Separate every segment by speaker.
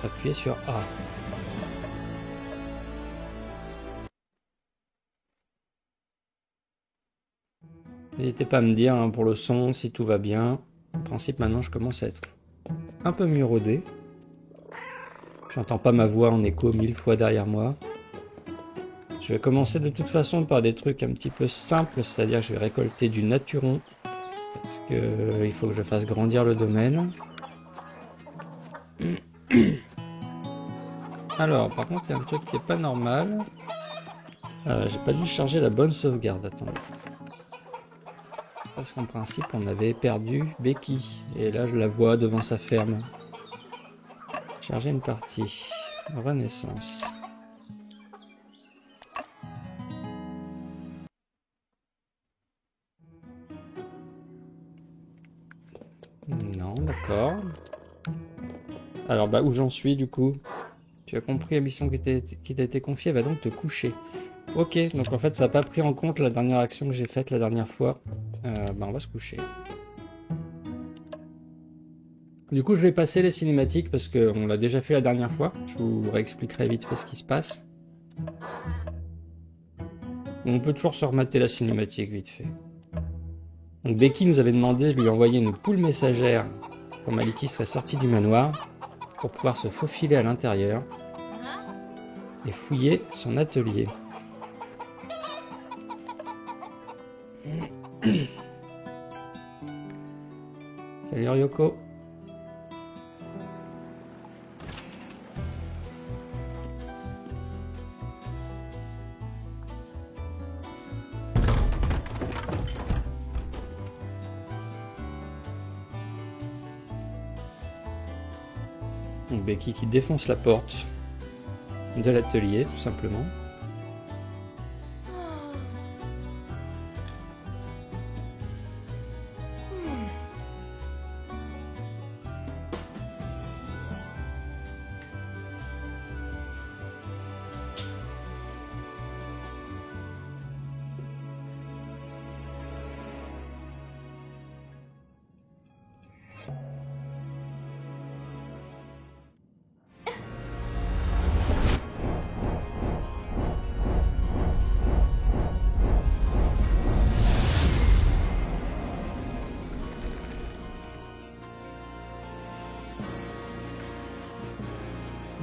Speaker 1: Appuyez sur A. N'hésitez pas à me dire hein, pour le son si tout va bien. En principe, maintenant, je commence à être un peu mieux rodé. J'entends pas ma voix en écho 1000 fois derrière moi. Je vais commencer de toute façon par des trucs un petit peu simples, c'est-à-dire que je vais récolter du naturon. Parce que il faut que je fasse grandir le domaine. Alors, par contre, il y a un truc qui est pas normal. J'ai pas dû charger la bonne sauvegarde, attendez. Parce qu'en principe, on avait perdu Becky. Et là, je la vois devant sa ferme. Charger une partie. Renaissance. Non, d'accord. Alors, bah, où j'en suis, du coup? Tu as compris la mission qui t'a été confiée, va donc te coucher. Ok, donc en fait, ça n'a pas pris en compte la dernière action que j'ai faite la dernière fois. Bah, on va se coucher. Du coup, je vais passer les cinématiques parce qu'on l'a déjà fait la dernière fois. Je vous réexpliquerai vite fait ce qui se passe. On peut toujours se remater la cinématique vite fait. Donc Becky nous avait demandé de lui envoyer une poule messagère quand Maliki serait sorti du manoir pour pouvoir se faufiler à l'intérieur et fouiller son atelier. Salut Ryoko. Donc Becky qui défonce la porte de l'atelier tout simplement.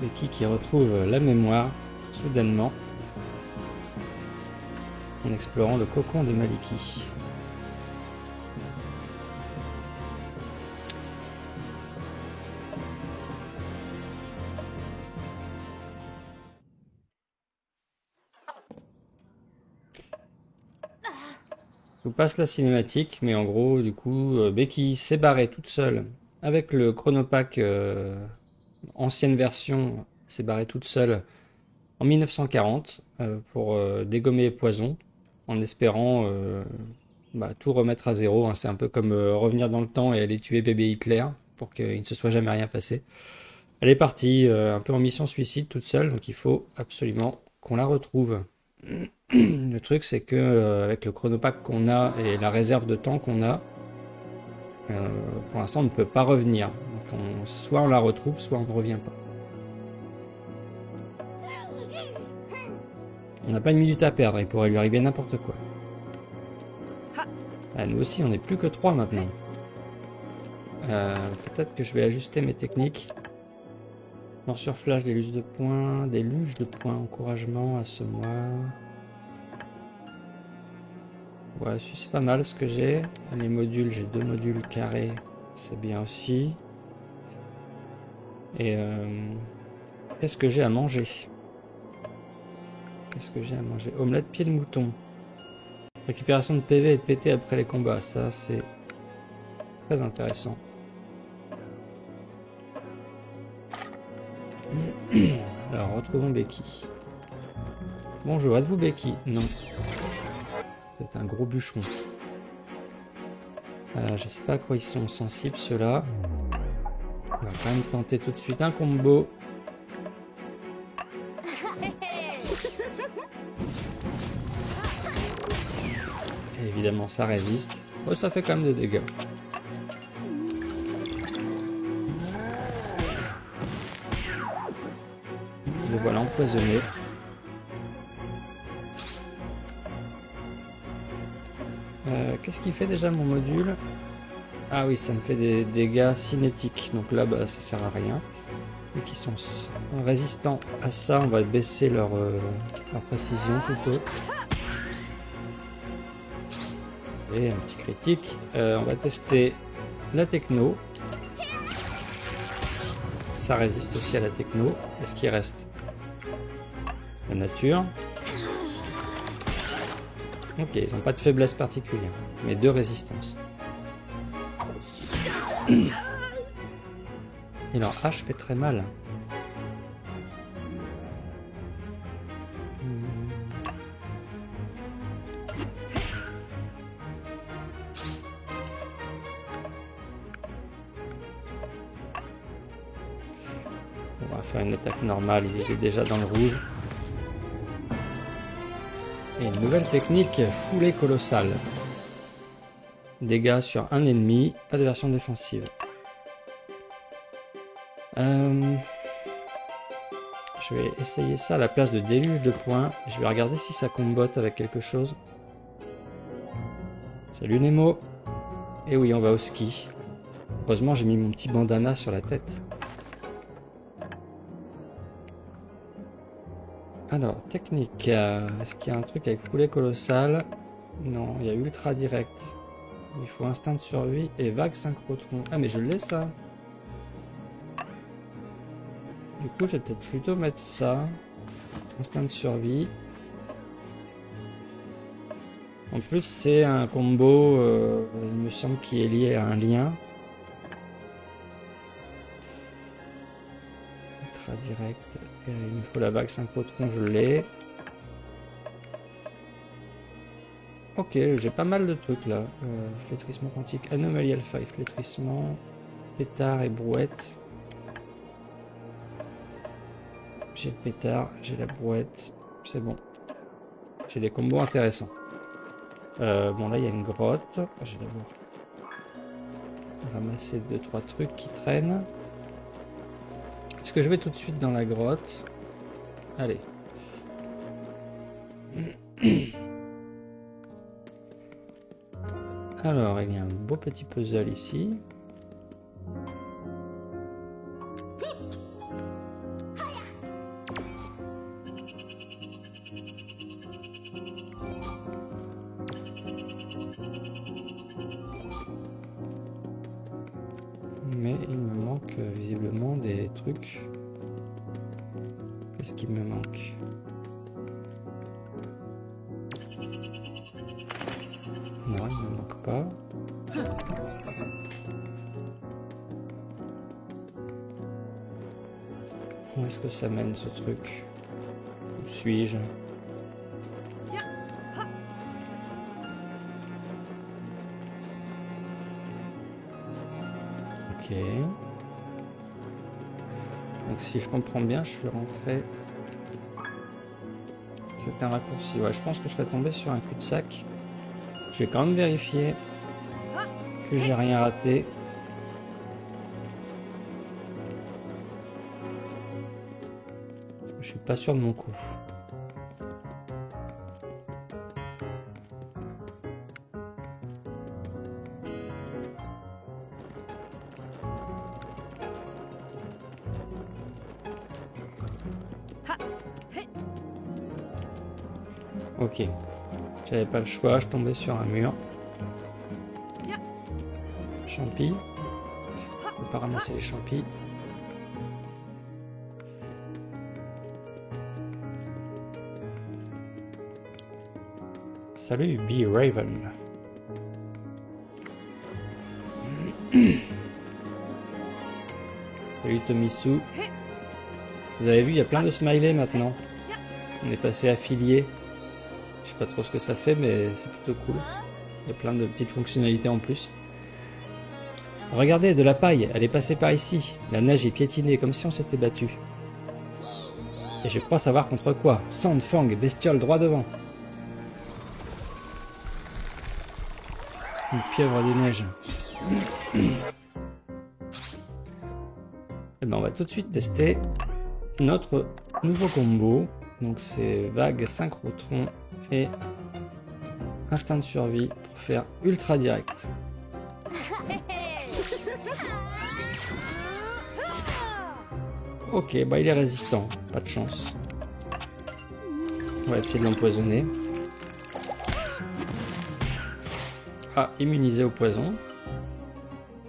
Speaker 1: Becky qui retrouve la mémoire soudainement en explorant le cocon de Maliki. Je vous passe la cinématique, mais en gros, du coup, Becky s'est barrée toute seule avec le chronopack ancienne version, s'est barrée toute seule en 1940 pour dégommer les poisons, en espérant tout remettre à zéro. Hein. C'est un peu comme revenir dans le temps et aller tuer bébé Hitler pour qu'il ne se soit jamais rien passé. Elle est partie un peu en mission suicide toute seule, donc il faut absolument qu'on la retrouve. Le truc, c'est que avec le chronopack qu'on a et la réserve de temps qu'on a, pour l'instant, on ne peut pas revenir. Donc soit on la retrouve, soit on ne revient pas. On n'a pas une minute à perdre, il pourrait lui arriver n'importe quoi. Ah, nous aussi, on n'est plus que 3 maintenant. Peut-être que je vais ajuster mes techniques. Morsure flash, déluge de points, encouragement, assommoir. Ouais, c'est pas mal ce que j'ai. Les modules, j'ai 2 modules carrés, c'est bien aussi. Et qu'est-ce que j'ai à manger? Omelette pied de mouton. Récupération de PV et de PT après les combats, ça c'est très intéressant. Alors, retrouvons Becky. Bonjour, êtes-vous Becky? Non. C'est un gros bûcheron. Je sais pas à quoi ils sont sensibles ceux-là. On va quand même tenter tout de suite un combo. Et évidemment ça résiste. Oh, ça fait quand même des dégâts. Le voilà empoisonné. Qu'est-ce qu'il fait déjà mon module? Ah oui, ça me fait des dégâts cinétiques. Donc là, bah, ça sert à rien. Et qui sont résistants à ça, on va baisser leur précision plutôt. Et un petit critique. On va tester la techno. Ça résiste aussi à la techno. Qu'est-ce qui reste? La nature. Ok, ils n'ont pas de faiblesse particulière, mais 2 résistances. Et leur hache fait très mal. On va faire une attaque normale, il est déjà dans le rouge. Et une nouvelle technique, foulée colossale. Dégâts sur un ennemi, pas de version défensive. Je vais essayer ça à la place de déluge de points. Je vais regarder si ça combotte avec quelque chose. Salut Nemo. Et oui, on va au ski. Heureusement, j'ai mis mon petit bandana sur la tête. Alors, technique. Est-ce qu'il y a un truc avec foulée colossale? Non, il y a ultra direct. Il faut instinct de survie et vague synchrotron. Ah, mais je l'ai ça. Du coup, je vais peut-être plutôt mettre ça. Instinct de survie. En plus, c'est un combo, il me semble, qui est lié à un lien. Ultra direct. Il me faut la vague synchrotron, je l'ai. Ok, j'ai pas mal de trucs là. Flétrissement quantique, anomalie alpha et flétrissement. Pétard et brouette. J'ai le pétard, j'ai la brouette. C'est bon. J'ai des combos intéressants. Bon, là, il y a une grotte. Je vais d'abord ramasser 2-3 trucs qui traînent. Est-ce que je vais tout de suite dans la grotte? Allez. Alors, il y a un beau petit puzzle ici. Mais il me manque visiblement des trucs. Qu'est-ce qu'il me manque? Non, il ne me manque pas. Où est-ce que ça mène ce truc? Où suis-je? Ok. Donc si je comprends bien, je suis rentré... C'est un raccourci. Ouais, je pense que je serais tombé sur un cul-de-sac. Je vais quand même vérifier que j'ai rien raté. Parce que je suis pas sûr de mon coup. Ok. J'avais pas le choix, je tombais sur un mur. Champi. Je peux pas ramasser les champis. Salut, Bee Raven. Salut Tomisu. Vous avez vu, il y a plein de smileys maintenant. On est passé affilié. Je sais pas trop ce que ça fait, mais c'est plutôt cool. Il y a plein de petites fonctionnalités en plus. Regardez, de la paille, elle est passée par ici. La neige est piétinée, comme si on s'était battu. Et je crois savoir contre quoi. Sand Fang, bestiole droit devant. Une pieuvre des neiges. Et ben on va tout de suite tester notre Nouveau combo. Donc c'est vague, synchrotron et instinct de survie pour faire ultra direct. Ok, bah il est résistant, pas de chance. On va essayer de l'empoisonner. Ah, immunisé au poison.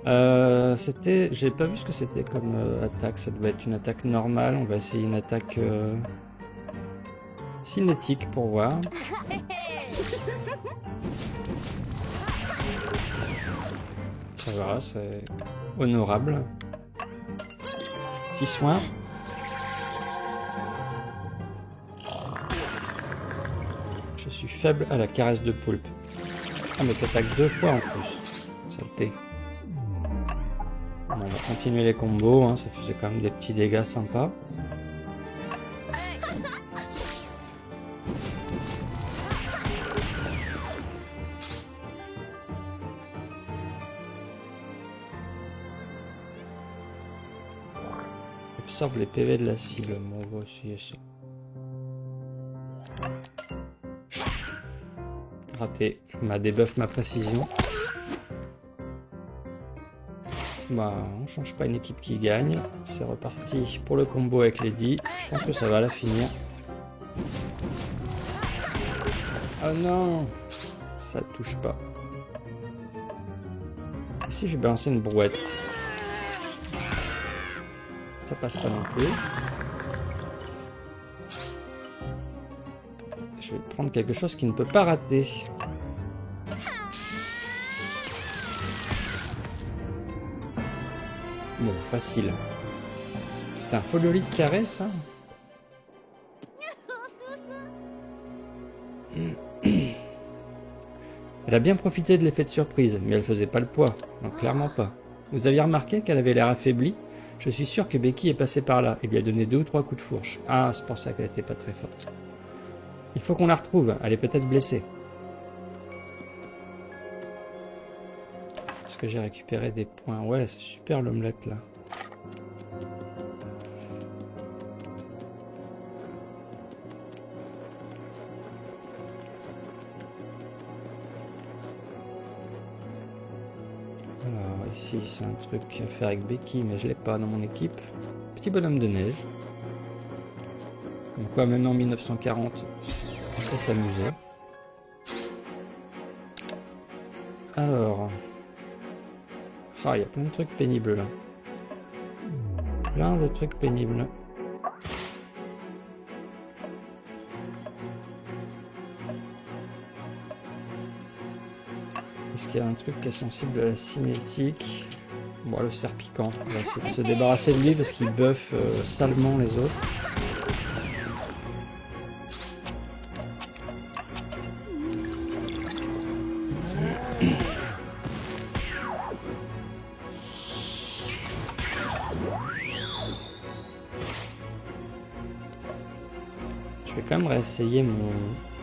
Speaker 1: J'ai pas vu ce que c'était comme attaque. Ça doit être une attaque normale. On va essayer une attaque cinétique pour voir. Ça va, c'est honorable. Petit soin. Je suis faible à la caresse de poulpe. Ah mais t'attaques 2 fois en plus. Saleté. Bon, on va continuer les combos, hein. Ça faisait quand même des petits dégâts sympas. Absorbe les PV de la cible. Bon, on va essayer ça. Raté. Ma débuff ma précision. Bah, on change pas une équipe qui gagne. C'est reparti pour le combo avec Lady. Je pense que ça va la finir. Oh non, ça touche pas. Et si je balançais une brouette? Ça passe pas non plus. Je vais prendre quelque chose qui ne peut pas rater. Bon, facile. C'est un foliolit de carré, ça? Elle a bien profité de l'effet de surprise, mais elle faisait pas le poids. Donc clairement pas. Vous aviez remarqué qu'elle avait l'air affaiblie? Je suis sûr que Becky est passée par là et lui a donné 2 ou 3 coups de fourche. Ah, c'est pour ça qu'elle était pas très forte. Il faut qu'on la retrouve. Elle est peut-être blessée. Est-ce que j'ai récupéré des points? Ouais, c'est super l'omelette là. Alors ici c'est un truc à faire avec Becky, mais je l'ai pas dans mon équipe. Petit bonhomme de neige. Comme quoi même en 1940, on sait s'amuser. Alors... Ah, il y a plein de trucs pénibles là. Plein de trucs pénibles. Est-ce qu'il y a un truc qui est sensible à la cinétique? Bon, le cerf piquant. On va essayer de se débarrasser de lui parce qu'il buffe salement les autres. Je vais quand même réessayer mon...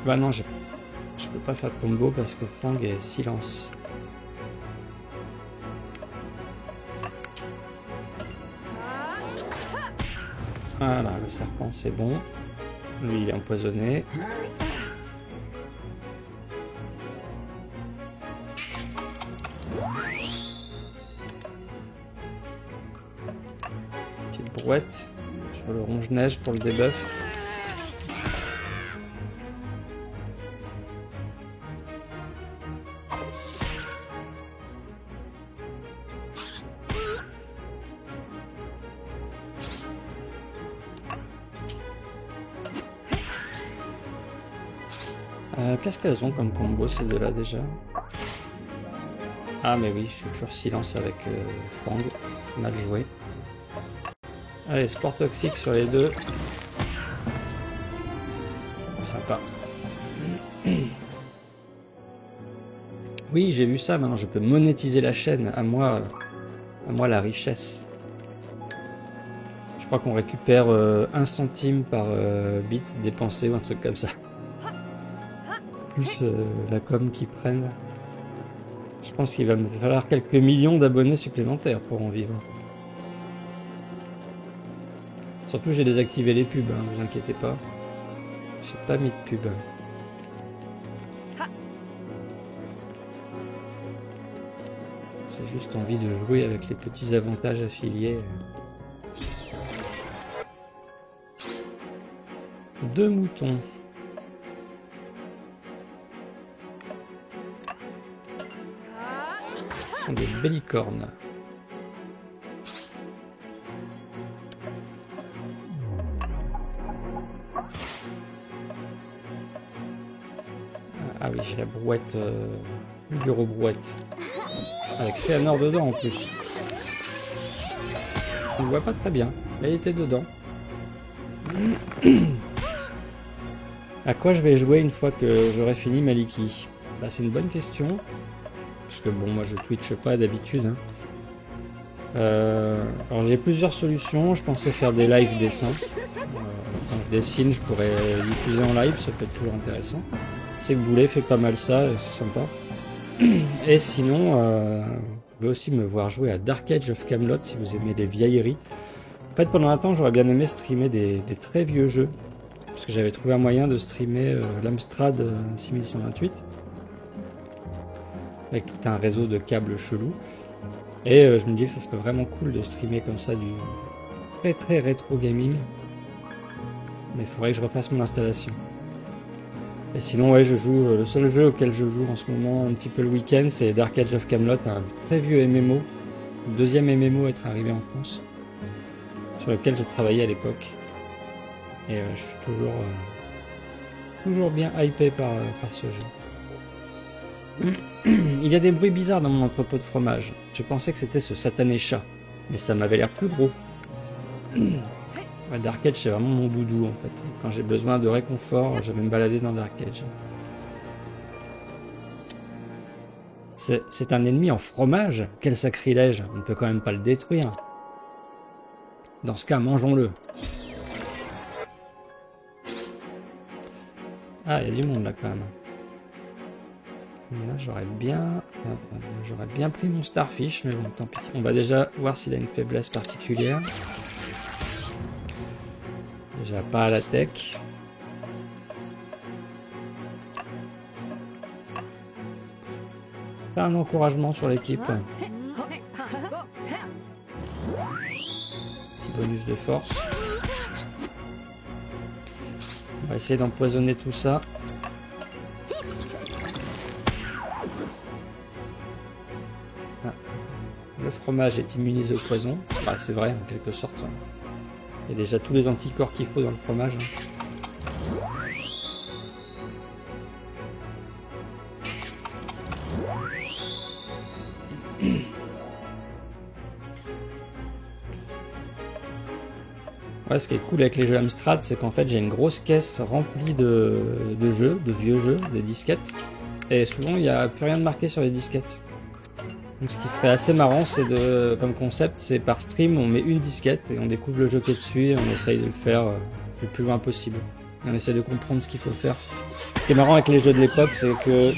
Speaker 1: Bah non, je peux pas faire de combo parce que Fang est silence. Voilà, le serpent c'est bon. Lui il est empoisonné. Petite brouette sur le ronge-neige pour le debuff. Qu'est-ce qu'elles ont comme combo ces deux-là déjà? Ah mais oui, je suis toujours silence avec Fang. Mal joué. Allez, sport toxique sur les deux. Sympa. Oui, j'ai vu ça, maintenant je peux monétiser la chaîne. À moi la richesse. Je crois qu'on récupère 1 centime par bits dépensé ou un truc comme ça. Plus la com qu'ils prennent. Je pense qu'il va me falloir quelques millions d'abonnés supplémentaires pour en vivre. Surtout j'ai désactivé les pubs, hein, vous inquiétez pas. J'ai pas mis de pub. J'ai juste envie de jouer avec les petits avantages affiliés. 2 moutons. Ce sont des bellicornes. Ah oui, j'ai la brouette, le bureau brouette. Avec Féanor dedans en plus. On ne voit pas très bien, mais il était dedans. À quoi je vais jouer une fois que j'aurai fini Maliki? Bah, c'est une bonne question. Parce que bon, moi je twitch pas d'habitude. Hein. Alors j'ai plusieurs solutions. Je pensais faire des live dessins. Quand je dessine, je pourrais diffuser en live, ça peut être toujours intéressant. Je sais que Boulet fait pas mal ça, et c'est sympa. Et sinon, vous pouvez aussi me voir jouer à Dark Age of Camelot si vous aimez les vieilleries. En fait, pendant un temps, j'aurais bien aimé streamer des très vieux jeux. Parce que j'avais trouvé un moyen de streamer l'Amstrad 6128. Avec tout un réseau de câbles chelous. Et je me dis que ça serait vraiment cool de streamer comme ça du très très rétro gaming. Mais il faudrait que je refasse mon installation. Et sinon, ouais, je joue. Le seul jeu auquel je joue en ce moment, un petit peu le week-end, c'est Dark Age of Camelot, un très vieux MMO. Le deuxième MMO à être arrivé en France. Sur lequel je travaillais à l'époque. Et je suis toujours bien hypé par ce jeu. Il y a des bruits bizarres dans mon entrepôt de fromage. Je pensais que c'était ce satané chat. Mais ça m'avait l'air plus gros. Dark Age, c'est vraiment mon boudou en fait. Quand j'ai besoin de réconfort, je vais me balader dans Dark Age. C'est un ennemi en fromage? Quel sacrilège! On ne peut quand même pas le détruire. Dans ce cas, mangeons-le. Ah, il y a du monde là quand même. Là, j'aurais bien pris mon Starfish, mais bon, tant pis. On va déjà voir s'il a une faiblesse particulière. Déjà pas à la tech. Pas un encouragement sur l'équipe. Petit bonus de force. On va essayer d'empoisonner tout ça. Ah. Le fromage est immunisé au poison. Bah, c'est vrai, en quelque sorte. Il y a déjà tous les anticorps qu'il faut dans le fromage. Ouais, ce qui est cool avec les jeux Amstrad, c'est qu'en fait j'ai une grosse caisse remplie de jeux, de vieux jeux, des disquettes. Et souvent il n'y a plus rien de marqué sur les disquettes. Donc ce qui serait assez marrant, c'est comme concept, c'est par stream, on met une disquette et on découvre le jeu qui est dessus et on essaye de le faire le plus loin possible. Et on essaie de comprendre ce qu'il faut faire. Ce qui est marrant avec les jeux de l'époque, c'est que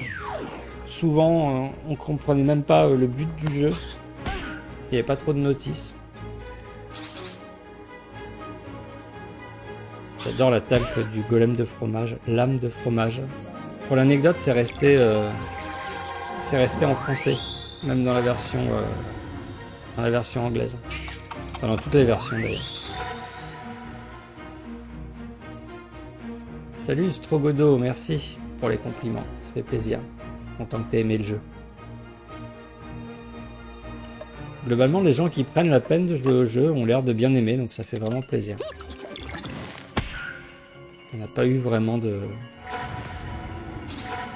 Speaker 1: souvent on comprenait même pas le but du jeu. Il n'y avait pas trop de notices. J'adore la talque du golem de fromage, l'âme de fromage. Pour l'anecdote, c'est resté en français, même dans la version anglaise. Enfin, dans toutes les versions d'ailleurs. Salut Strogodo, merci pour les compliments, ça fait plaisir. Content que t'aies aimé le jeu. Globalement, les gens qui prennent la peine de jouer au jeu ont l'air de bien aimer, donc ça fait vraiment plaisir. On n'a pas eu vraiment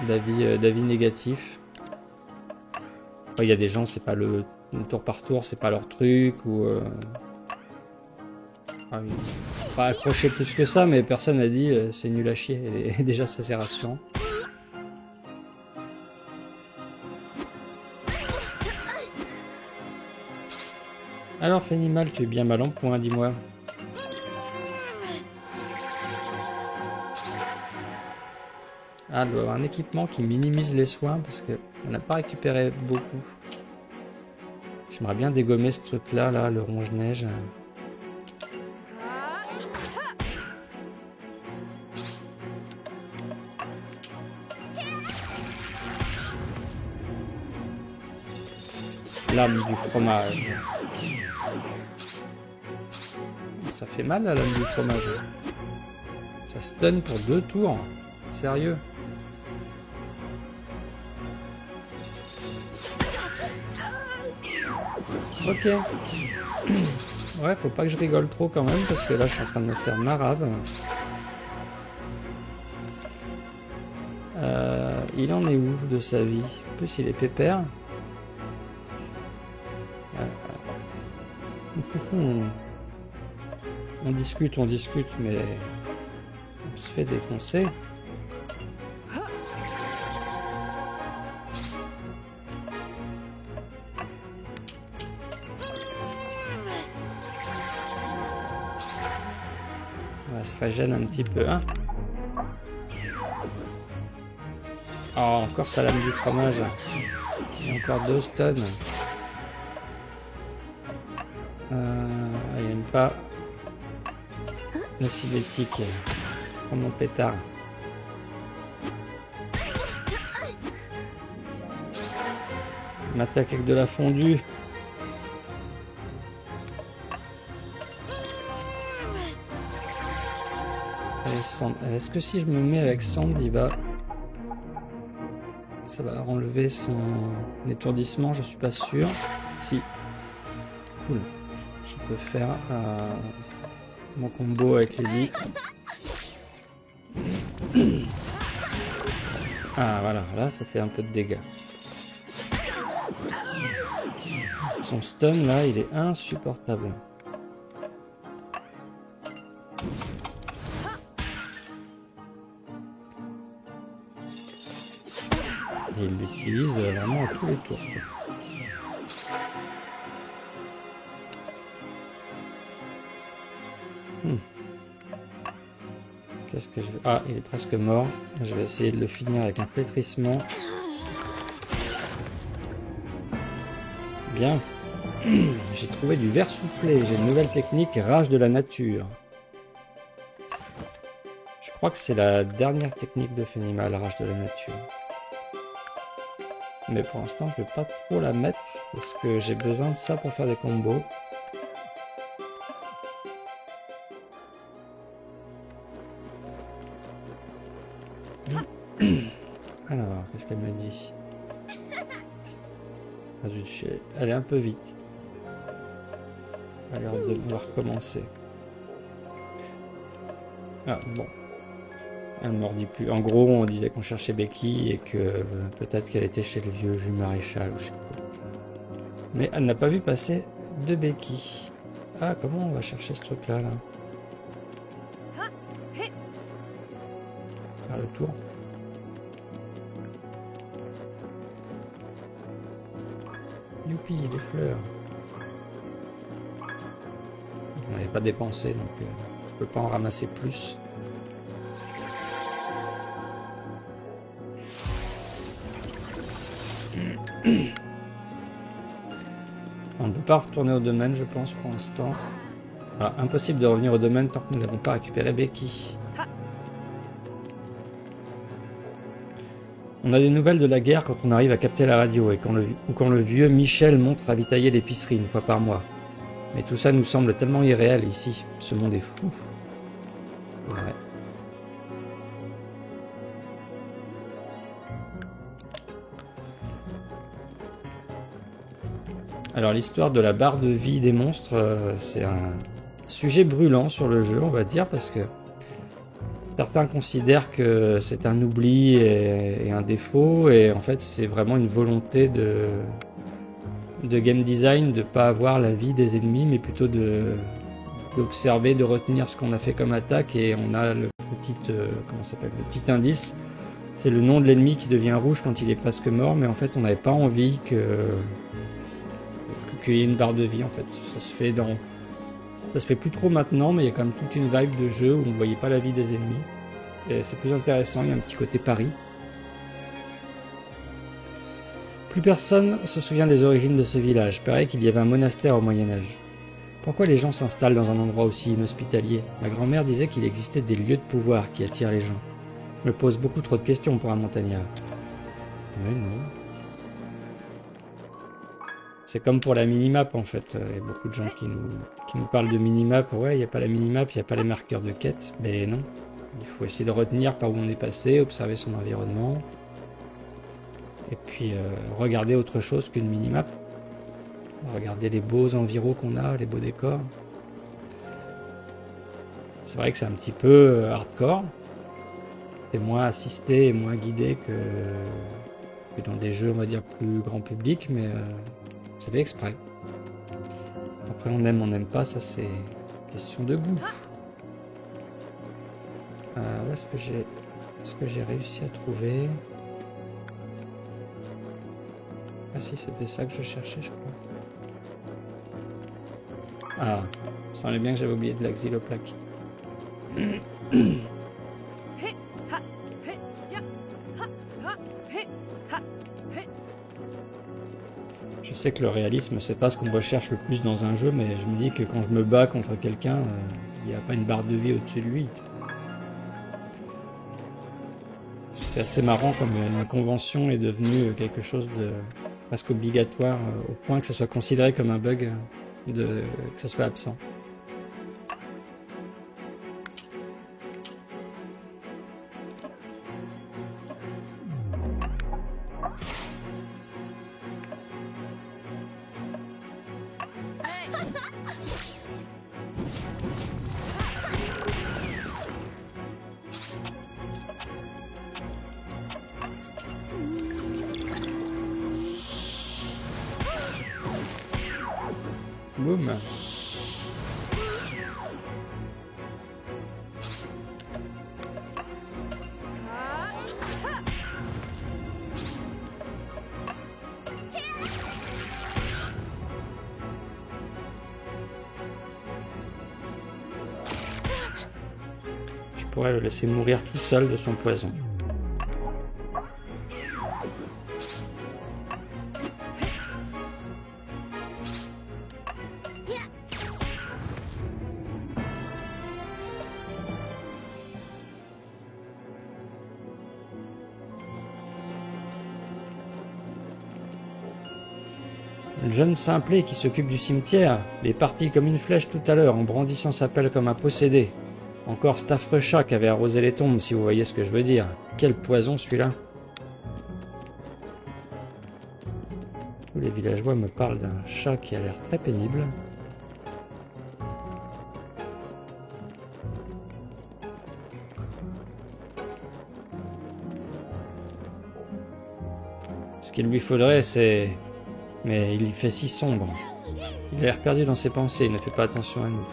Speaker 1: d'avis négatifs. Il y a des gens, c'est pas le tour par tour, c'est pas leur truc, ou pas accroché plus que ça, mais personne n'a dit c'est nul à chier, et déjà ça c'est rassurant. Alors Fénimal, tu es bien mal en point, dis-moi. Ah, il doit y avoir un équipement qui minimise les soins parce qu'on n'a pas récupéré beaucoup. J'aimerais bien dégommer ce truc-là, là, le ronge-neige. Lame du fromage. Ça fait mal la lame du fromage. Ça stun pour 2 tours. Sérieux. Ok. Ouais, faut pas que je rigole trop quand même, parce que là je suis en train de me faire marave. Il en est où de sa vie? En plus il est pépère. On discute, mais on se fait défoncer. On va se régénérer un petit peu, hein. Oh, encore sa lame du fromage. Et encore 2 stuns. Il n'aime pas la cinétique. Prends mon pétard. Il m'attaque avec de la fondue. Est-ce que si je me mets avec Sand, ça va enlever son étourdissement? Je suis pas sûr. Si. Cool. Je peux faire mon combo avec Lady. Ah voilà, là ça fait un peu de dégâts. Son stun là, il est insupportable. Et il l'utilise vraiment à tous les tours. Qu'est-ce que je veux... Ah, il est presque mort. Je vais essayer de le finir avec un flétrissement. Bien. J'ai trouvé du verre soufflé. J'ai une nouvelle technique, rage de la nature. Je crois que c'est la dernière technique de Fenima, la rage de la nature. Mais pour l'instant, je vais pas trop la mettre parce que j'ai besoin de ça pour faire des combos. Alors, qu'est-ce qu'elle me dit? Ah, elle est un peu vite. Alors, on va recommencer. Ah, bon. Elle ne mordit plus. En gros, on disait qu'on cherchait Becky et que peut-être qu'elle était chez le vieux juge maréchal ou je sais pas. Mais elle n'a pas vu passer de Becky. Ah, comment on va chercher ce truc-là, là? Faire le tour. Youpi, des fleurs. On n'avait pas dépensé, donc je peux pas en ramasser plus. On ne peut pas retourner au domaine, je pense, pour l'instant. Voilà, impossible de revenir au domaine tant que nous n'avons pas récupéré Becky. On a des nouvelles de la guerre quand on arrive à capter la radio et quand le vieux Michel monte ravitailler l'épicerie une fois par mois. Mais tout ça nous semble tellement irréel ici. Ce monde est fou. Ouais. Alors l'histoire de la barre de vie des monstres, c'est un sujet brûlant sur le jeu, on va dire, parce que certains considèrent que c'est un oubli et un défaut, et en fait c'est vraiment une volonté de game design de ne pas avoir la vie des ennemis, mais plutôt d'observer, de retenir ce qu'on a fait comme attaque, et on a le petit, comment ça s'appelle, le petit indice, c'est le nom de l'ennemi qui devient rouge quand il est presque mort, mais en fait on n'avait pas envie qu'il y ait une barre de vie en fait. Ça se fait plus trop maintenant, mais il y a quand même toute une vibe de jeu où on ne voyait pas la vie des ennemis. Et c'est plus intéressant, il y a un petit côté pari. Plus personne se souvient des origines de ce village. Paraît qu'il y avait un monastère au Moyen-Âge. Pourquoi les gens s'installent dans un endroit aussi inhospitalier? Ma grand-mère disait qu'il existait des lieux de pouvoir qui attirent les gens. Je me pose beaucoup trop de questions pour un montagnard. Mais non. C'est comme pour la minimap en fait. Il y a beaucoup de gens qui nous parlent de minimap. Ouais, il n'y a pas la minimap, il n'y a pas les marqueurs de quête. Mais non. Il faut essayer de retenir par où on est passé, observer son environnement. Et puis regarder autre chose qu'une minimap. Regarder les beaux environs qu'on a, les beaux décors. C'est vrai que c'est un petit peu hardcore. C'est moins assisté et moins guidé que dans des jeux, on va dire, plus grand public, mais c'est fait exprès. Après, on n'aime pas, ça c'est question de goût. Où est-ce que j'ai réussi à trouver? Ah si, c'était ça que je cherchais, je crois. Ah, ça semblait bien que j'avais oublié de la xyloplaque. Je sais que le réalisme, c'est pas ce qu'on recherche le plus dans un jeu, mais je me dis que quand je me bats contre quelqu'un, il n'y a pas une barre de vie au-dessus de lui. C'est assez marrant comme une convention est devenue quelque chose de presque obligatoire, au point que ça soit considéré comme un bug, que ça soit absent. Boum. Je pourrais le laisser mourir tout seul de son poison. Le jeune simplet qui s'occupe du cimetière, il est parti comme une flèche tout à l'heure en brandissant sa pelle comme un possédé. Encore cet affreux chat qui avait arrosé les tombes, si vous voyez ce que je veux dire. Quel poison celui-là! Tous les villageois me parlent d'un chat qui a l'air très pénible. Ce qu'il lui faudrait, c'est... Mais il y fait si sombre. Il a l'air perdu dans ses pensées, il ne fait pas attention à nous.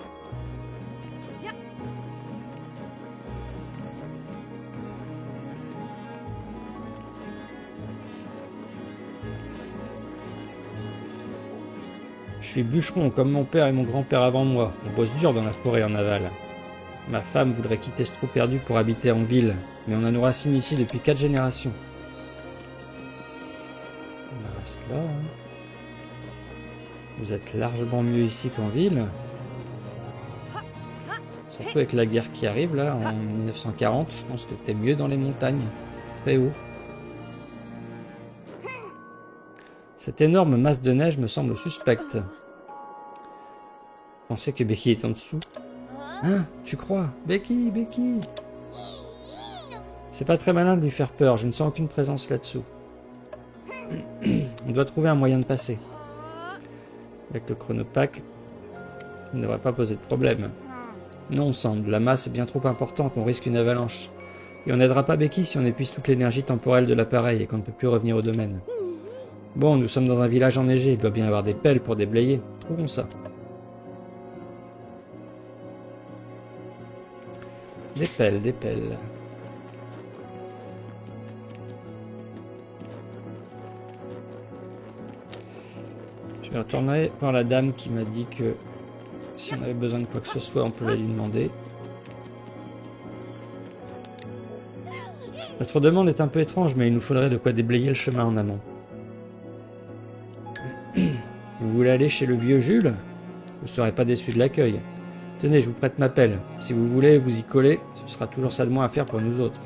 Speaker 1: Je suis bûcheron comme mon père et mon grand-père avant moi. On bosse dur dans la forêt en aval. Ma femme voudrait quitter ce trou perdu pour habiter en ville, mais on a nos racines ici depuis 4 générations. On reste là, hein. Vous êtes largement mieux ici qu'en ville. Surtout avec la guerre qui arrive là, en 1940, je pense que t'es mieux dans les montagnes, très haut. Cette énorme masse de neige me semble suspecte. Pensez que Becky est en dessous. Hein? Tu crois? Becky, Becky! C'est pas très malin de lui faire peur, je ne sens aucune présence là-dessous. On doit trouver un moyen de passer. Avec le chronopack, ça ne devrait pas poser de problème. Non, Sand, la masse est bien trop importante, on risque une avalanche. Et on n'aidera pas Becky si on épuise toute l'énergie temporelle de l'appareil et qu'on ne peut plus revenir au domaine. Bon, nous sommes dans un village enneigé, il doit bien y avoir des pelles pour déblayer. Trouvons ça. Des pelles, des pelles. Je vais retourner voir la dame qui m'a dit que si on avait besoin de quoi que ce soit, on pouvait lui demander. Notre demande est un peu étrange, mais il nous faudrait de quoi déblayer le chemin en amont. Vous voulez aller chez le vieux Jules? Vous ne serez pas déçu de l'accueil. Tenez, je vous prête ma pelle. Si vous voulez vous y coller, ce sera toujours ça de moins à faire pour nous autres.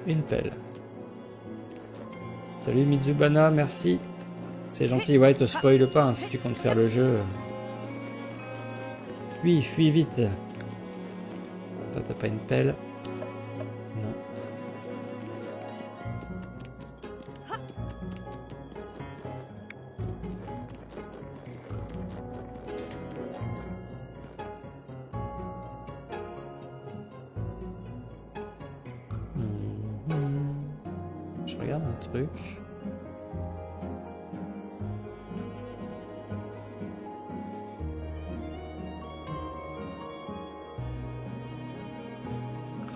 Speaker 1: Une pelle. Salut Mizubana, merci. C'est gentil, ouais, te spoil pas hein, si tu comptes faire le jeu. Oui, fuis vite. Toi, t'as pas une pelle? Non. Je regarde un truc.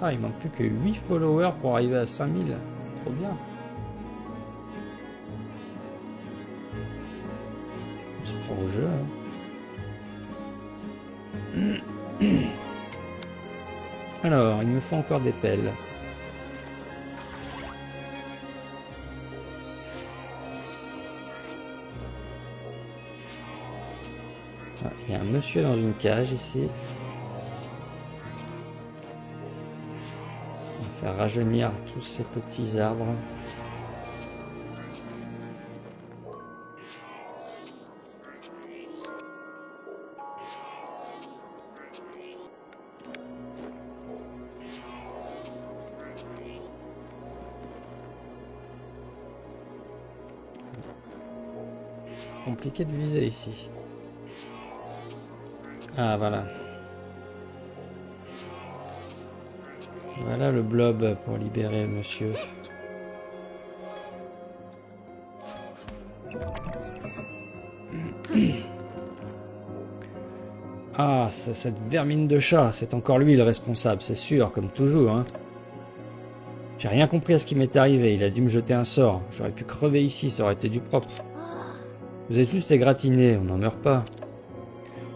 Speaker 1: Ah, il manque plus que 8 followers pour arriver à 5000. Trop bien. On se prend au jeu. Hein. Alors, il me faut encore des pelles. Ah, il y a un monsieur dans une cage ici. On va faire rajeunir tous ces petits arbres. Compliqué de viser ici. Ah voilà. Voilà le blob pour libérer le monsieur. Ah, cette vermine de chat, c'est encore lui le responsable, c'est sûr, comme toujours, hein. J'ai rien compris à ce qui m'est arrivé, il a dû me jeter un sort. J'aurais pu crever ici, ça aurait été du propre. Vous êtes juste égratigné, on n'en meurt pas.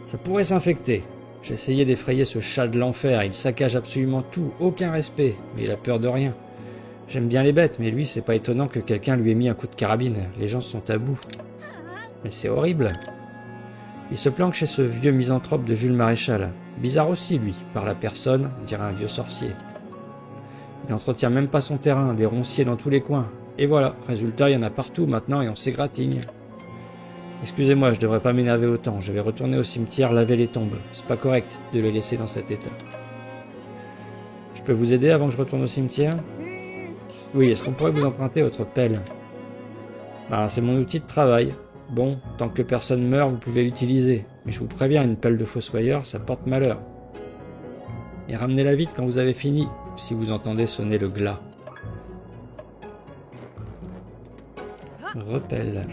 Speaker 1: Ça pourrait s'infecter. J'ai essayé d'effrayer ce chat de l'enfer, il saccage absolument tout, aucun respect, mais il a peur de rien. J'aime bien les bêtes, mais lui, c'est pas étonnant que quelqu'un lui ait mis un coup de carabine. Les gens sont à bout. Mais c'est horrible. Il se planque chez ce vieux misanthrope de Jules Maréchal. Bizarre aussi, lui, par la personne, on dirait un vieux sorcier. Il n'entretient même pas son terrain, des ronciers dans tous les coins. Et voilà, résultat, il y en a partout maintenant et on s'égratigne. Excusez-moi, je devrais pas m'énerver autant, je vais retourner au cimetière laver les tombes. C'est pas correct de les laisser dans cet état. Je peux vous aider avant que je retourne au cimetière? Oui, est-ce qu'on pourrait vous emprunter votre pelle? Ben, c'est mon outil de travail. Bon, tant que personne meurt, vous pouvez l'utiliser. Mais je vous préviens, une pelle de fossoyeur, ça porte malheur. Et ramenez-la vite quand vous avez fini, si vous entendez sonner le glas. Repelle.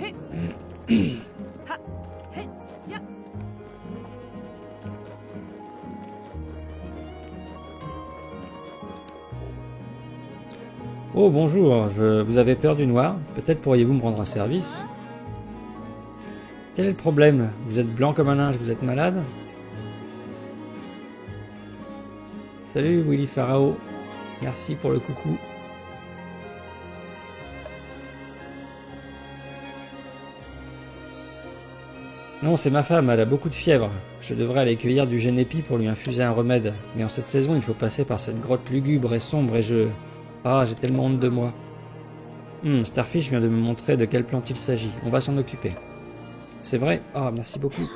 Speaker 1: Oh bonjour, vous avez peur du noir? Peut-être pourriez-vous me rendre un service? Quel est le problème? Vous êtes blanc comme un linge, vous êtes malade? Salut Willy Pharaoh, merci pour le coucou. Non, c'est ma femme, elle a beaucoup de fièvre. Je devrais aller cueillir du génépi pour lui infuser un remède. Mais en cette saison, il faut passer par cette grotte lugubre et sombre et je... Ah, j'ai tellement honte de moi. Starfish vient de me montrer de quelle plante il s'agit. On va s'en occuper. C'est vrai? Ah, merci beaucoup.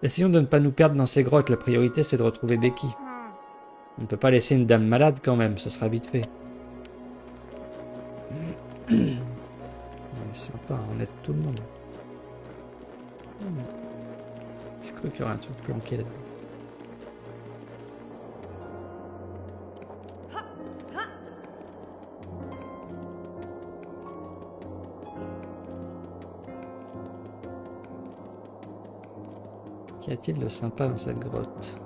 Speaker 1: Essayons de ne pas nous perdre dans ces grottes. La priorité, c'est de retrouver Becky. On ne peut pas laisser une dame malade quand même, ce sera vite fait. C'est sympa, on aide tout le monde. J'ai cru qu'il y aurait un truc planqué là-dedans. Qu'y a-t-il de sympa dans cette grotte?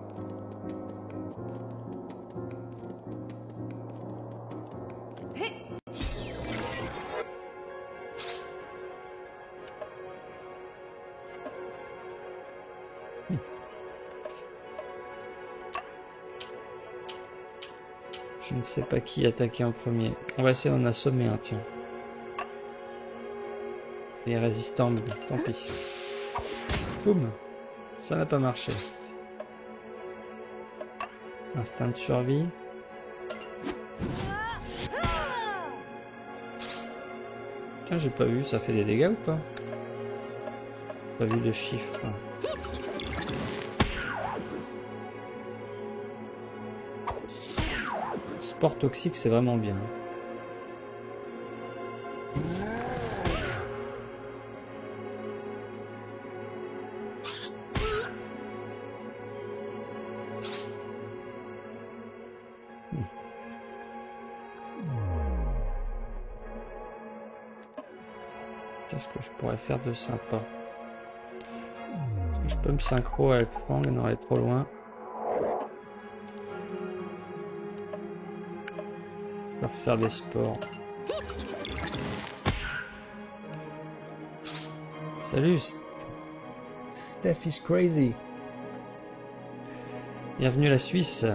Speaker 1: Je ne sais pas qui attaquer en premier. On va essayer d'en assommer un, tiens. Les résistants, mais tant pis. Boum! Ça n'a pas marché. Instinct de survie. Tiens, j'ai pas vu, ça fait des dégâts ou pas? Pas vu de chiffres. Sport toxique, c'est vraiment bien. Qu'est-ce que je pourrais faire de sympa? Est-ce que je peux me synchro avec Fang? Non, elle est trop loin. Je vais refaire des sports. Salut, Steph is crazy. Bienvenue à la Suisse. Je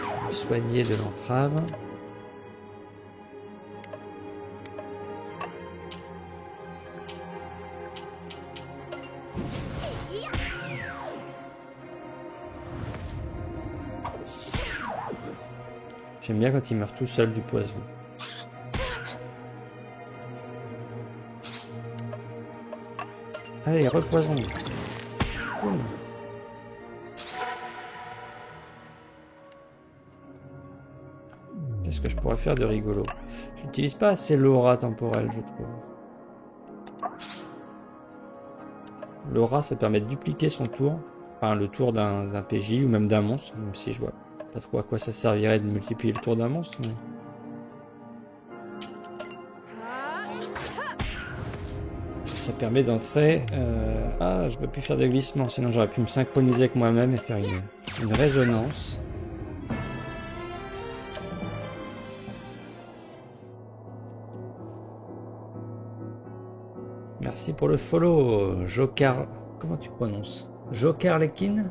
Speaker 1: vais me soigner de l'entrave. J'aime bien quand il meurt tout seul du poison. Allez, repoison. Boum. Qu'est-ce que je pourrais faire de rigolo? Je n'utilise pas assez l'aura temporelle, je trouve. L'aura, ça permet de dupliquer son tour. Enfin, le tour d'un PJ ou même d'un monstre, même si je vois pas trop à quoi ça servirait de multiplier le tour d'un monstre. Mais... ça permet d'entrer... Ah, je peux plus faire de glissement, sinon j'aurais pu me synchroniser avec moi-même et faire une résonance. Merci pour le follow, Joker... Comment tu prononces? Jokerlekin?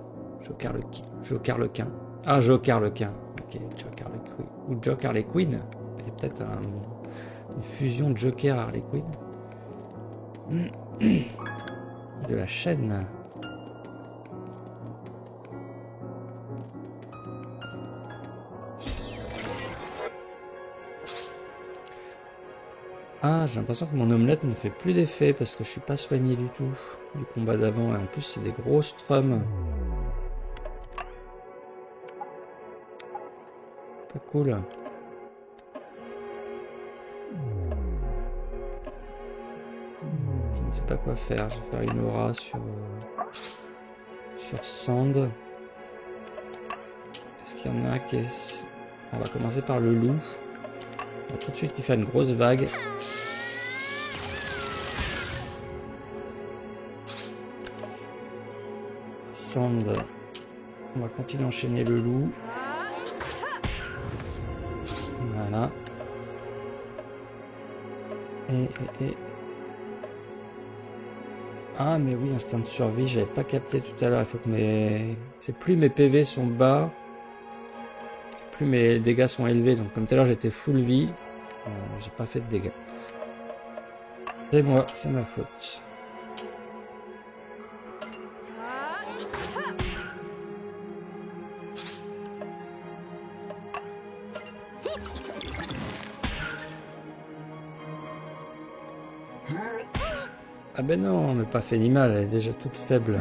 Speaker 1: Jokerlequin. Ah, Jokerlequin. Ok, Jokerlequin. Ou Jokerlequin. C'est peut-être une fusion de Joker Harley Quinn. De la chaîne. Ah, j'ai l'impression que mon omelette ne fait plus d'effet parce que je suis pas soigné du tout du combat d'avant. Et en plus, c'est des gros strums. Pas cool. Je ne sais pas quoi faire. Je vais faire une aura sur Sand. Est-ce qu'il y en a qui est... On va commencer par le loup. On va tout de suite lui faire une grosse vague. Sand. On va continuer à enchaîner le loup. Voilà. Et... Ah, mais oui, instinct de survie, j'avais pas capté tout à l'heure. Il faut que mes... C'est plus mes PV sont bas, plus mes dégâts sont élevés. Donc comme tout à l'heure, j'étais full vie. J'ai pas fait de dégâts. C'est moi, c'est ma faute. Ah ben non, mais pas fait ni mal, elle est déjà toute faible.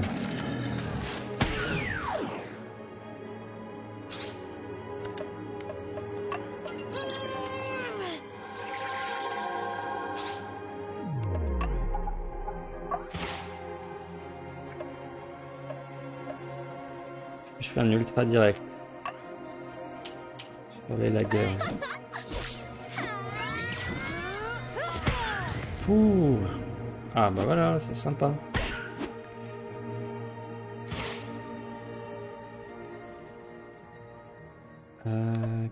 Speaker 1: Je fais un ultra direct sur les lagueurs. Ouh. Ah bah voilà, c'est sympa.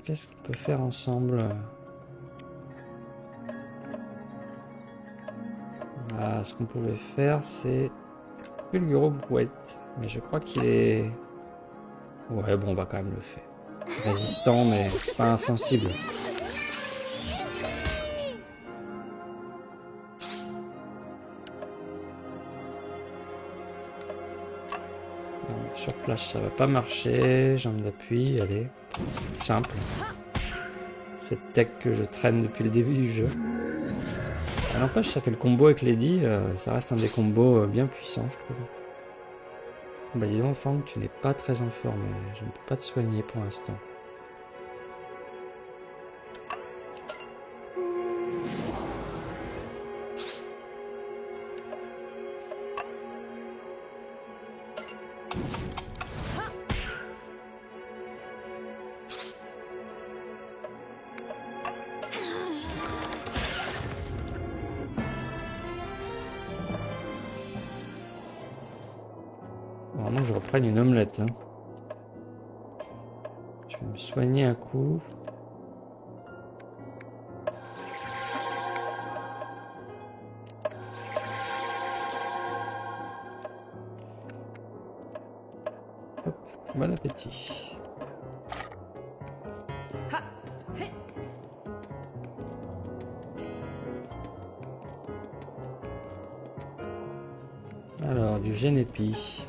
Speaker 1: Qu'est-ce qu'on peut faire ensemble? Ah, ce qu'on pouvait faire, c'est Fulguro Brouette. Mais je crois qu'il est... Ouais, bon, on va quand même le faire. Résistant, mais pas insensible. Sur flash, ça va pas marcher. Jambe d'appui, allez. Simple. Cette tech que je traîne depuis le début du jeu. À n'empêche, ça fait le combo avec Lady, ça reste un des combos bien puissants, je trouve. Bah dis donc, Fang, tu n'es pas très en forme, je ne peux pas te soigner pour l'instant. Vraiment, je reprenne une omelette. Hein. Je vais me soigner un coup. Hop, bon appétit. Alors, du génépi.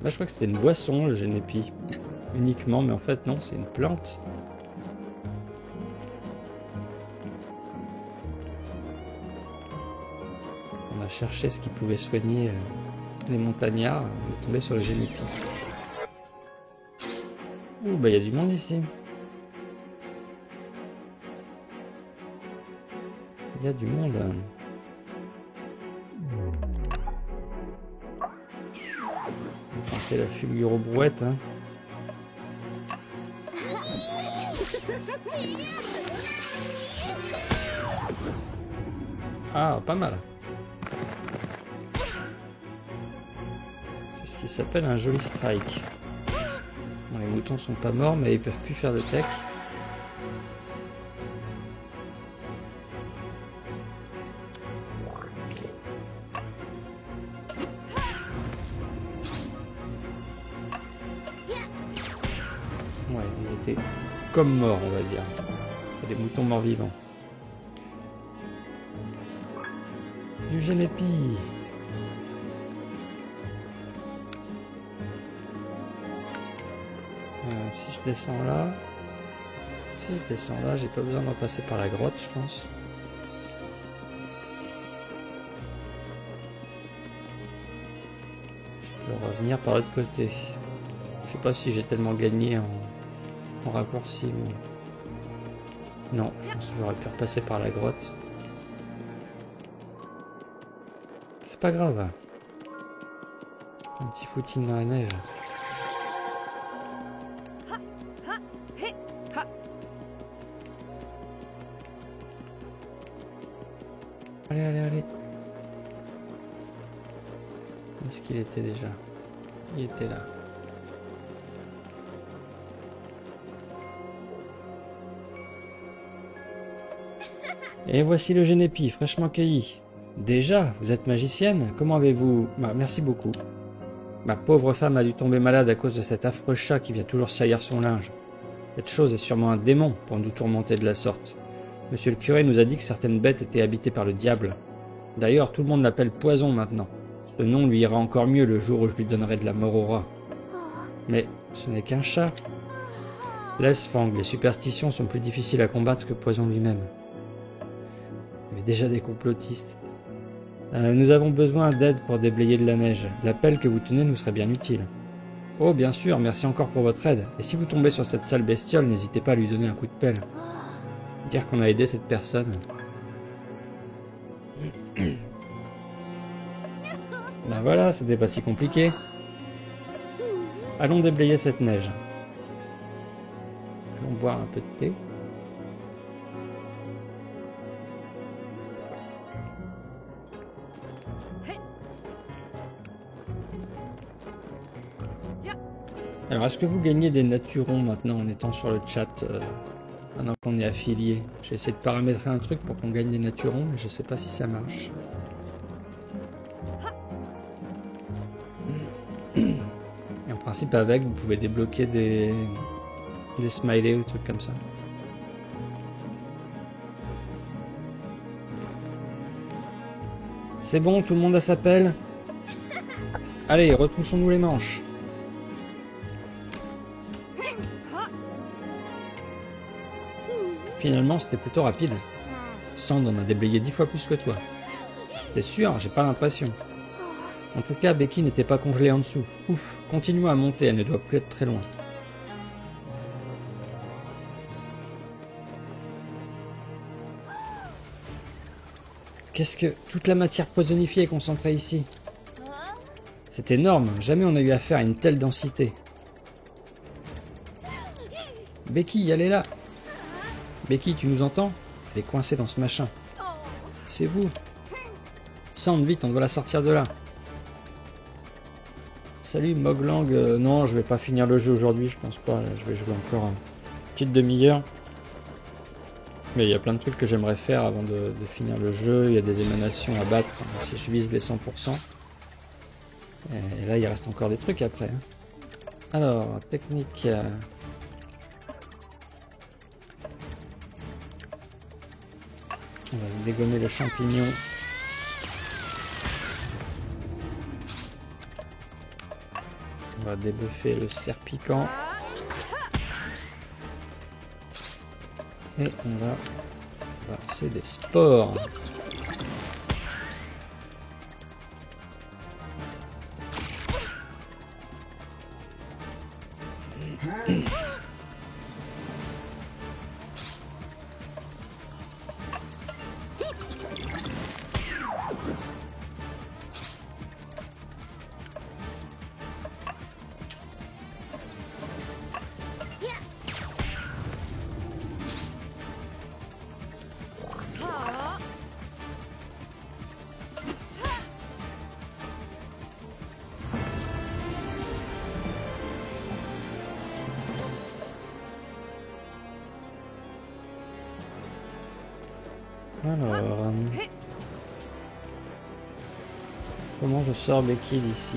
Speaker 1: Là, je crois que c'était une boisson, le génépi. Uniquement, mais en fait, non, c'est une plante. On a cherché ce qui pouvait soigner les montagnards. On est tombé sur le génépi. Ouh, bah, il y a du monde ici. Il y a du monde. On va tenter la fulgurobrouette, hein. Ah, pas mal. C'est ce qui s'appelle un joli strike. Bon, les moutons sont pas morts, mais ils peuvent plus faire de tech. Ouais, ils étaient comme morts, on va dire. Des moutons morts vivants. Du génépi. Si je descends là... Si je descends là, j'ai pas besoin d'en passer par la grotte, je pense. Je peux revenir par l'autre côté. Je sais pas si j'ai tellement gagné en raccourci, mais... Non, je pense que j'aurais pu repasser par la grotte. C'est pas grave. Un petit footing dans la neige. Allez, allez, allez. Où est-ce qu'il était déjà? Il était là. Et voici le génépi, fraîchement cueilli. Déjà, vous êtes magicienne? Comment avez-vous... Bah, merci beaucoup. Ma pauvre femme a dû tomber malade à cause de cet affreux chat qui vient toujours saillir son linge. Cette chose est sûrement un démon pour nous tourmenter de la sorte. Monsieur le curé nous a dit que certaines bêtes étaient habitées par le diable. D'ailleurs, tout le monde l'appelle Poison maintenant. Ce nom lui ira encore mieux le jour où je lui donnerai de la mort au rat. Mais ce n'est qu'un chat. Laisse Fang, les superstitions sont plus difficiles à combattre que Poison lui-même. Il y avait déjà des complotistes. Nous avons besoin d'aide pour déblayer de la neige. L'appel que vous tenez nous serait bien utile. Oh, bien sûr, merci encore pour votre aide. Et si vous tombez sur cette sale bestiole, n'hésitez pas à lui donner un coup de pelle. Dire qu'on a aidé cette personne. Ben voilà, c'était pas si compliqué. Allons déblayer cette neige. Allons boire un peu de thé. Alors, est-ce que vous gagnez des naturons maintenant en étant sur le chat, maintenant qu'on est affilié? J'ai essayé de paramétrer un truc pour qu'on gagne des naturons, mais je sais pas si ça marche. Et en principe, avec, vous pouvez débloquer des smileys ou des trucs comme ça. C'est bon, tout le monde a sa pelle? Allez, retroussons-nous les manches. Finalement, c'était plutôt rapide. Sand en a déblayé 10 fois plus que toi. T'es sûr? J'ai pas l'impression. En tout cas, Becky n'était pas congelée en dessous. Ouf, continuons à monter, elle ne doit plus être très loin. Qu'est-ce que... Toute la matière poisonifiée est concentrée ici. C'est énorme, jamais on a eu affaire à une telle densité. Becky, elle est là. Becky, tu nous entends? Elle est coincée dans ce machin. C'est vous. Sand, vite, on doit la sortir de là. Salut Moglang, non je vais pas finir le jeu aujourd'hui, je pense pas, je vais jouer encore une petite demi-heure. Mais il y a plein de trucs que j'aimerais faire avant de finir le jeu, il y a des émanations à battre si je vise les 100%. Et là il reste encore des trucs après. Alors, technique... On va dégommer le champignon. On va débuffer le cerf piquant. Et on va lancer des spores. Alors, comment je sors Becky d'ici?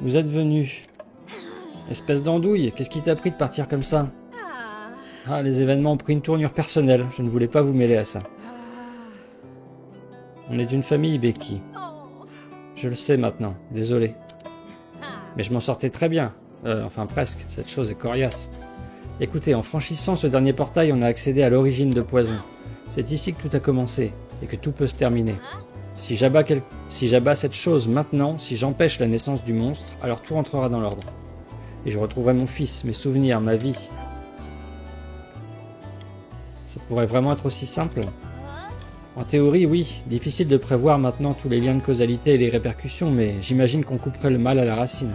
Speaker 1: Vous êtes venu. Espèce d'andouille, qu'est-ce qui t'a pris de partir comme ça? Ah, les événements ont pris une tournure personnelle, je ne voulais pas vous mêler à ça. On est d'une famille, Becky. Je le sais maintenant, désolé. Mais je m'en sortais très bien. Enfin presque, cette chose est coriace. Écoutez, en franchissant ce dernier portail, on a accédé à l'origine de Poison. C'est ici que tout a commencé, et que tout peut se terminer. Si j'abats cette chose maintenant, si j'empêche la naissance du monstre, alors tout rentrera dans l'ordre. Et je retrouverai mon fils, mes souvenirs, ma vie. Ça pourrait vraiment être aussi simple? En théorie, oui. Difficile de prévoir maintenant tous les liens de causalité et les répercussions, mais j'imagine qu'on couperait le mal à la racine.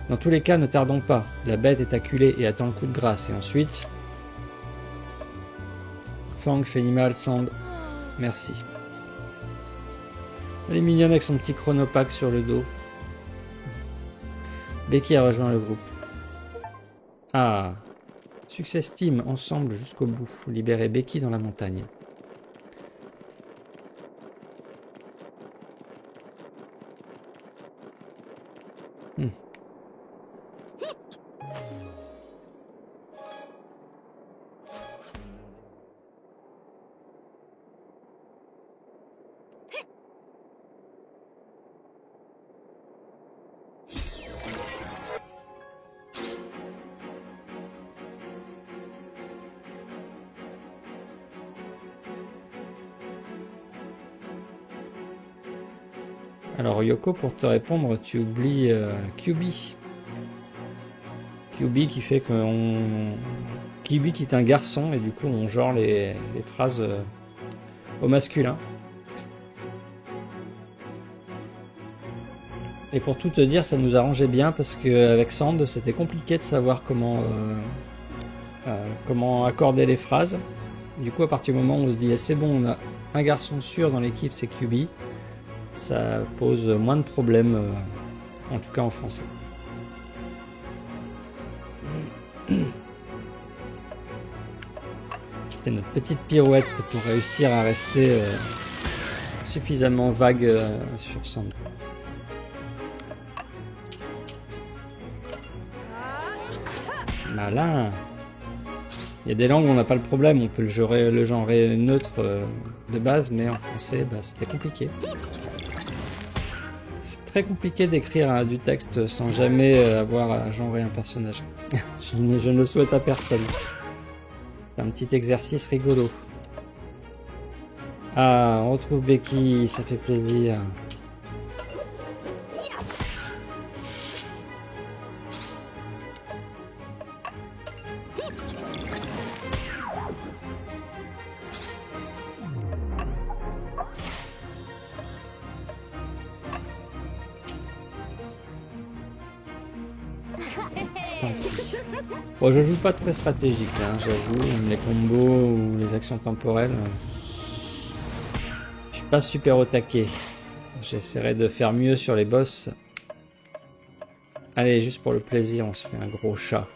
Speaker 1: Dans tous les cas, ne tardons pas. La bête est acculée et attend le coup de grâce, et ensuite... Fang, Fénimal, Sand, merci. Elle est mignonne avec son petit chronopack sur le dos. Becky a rejoint le groupe. Ah, Success Team, ensemble jusqu'au bout. Libérer Becky dans la montagne. Alors Yoko, pour te répondre, tu oublies QB. QB qui fait qu'on... QB qui est un garçon et du coup on genre les phrases au masculin. Et pour tout te dire, ça nous arrangeait bien parce qu'avec Sand, c'était compliqué de savoir comment accorder les phrases. Du coup, à partir du moment où on se dit c'est bon, on a un garçon sûr dans l'équipe, c'est QB, ça pose moins de problèmes, en tout cas en français. C'était notre petite pirouette pour réussir à rester suffisamment vague sur Sand. Malin. Il y a des langues où on n'a pas le problème, on peut le genrer neutre de base, mais en français, bah, c'était compliqué. C'est très compliqué d'écrire du texte sans jamais avoir à genrer un personnage. je ne le souhaite à personne. C'est un petit exercice rigolo. Ah, on retrouve Becky, ça fait plaisir. Bon, je joue pas très stratégique, hein, j'avoue, les combos ou les actions temporelles. Je suis pas super au taquet. J'essaierai de faire mieux sur les boss. Allez, juste pour le plaisir, on se fait un gros chat.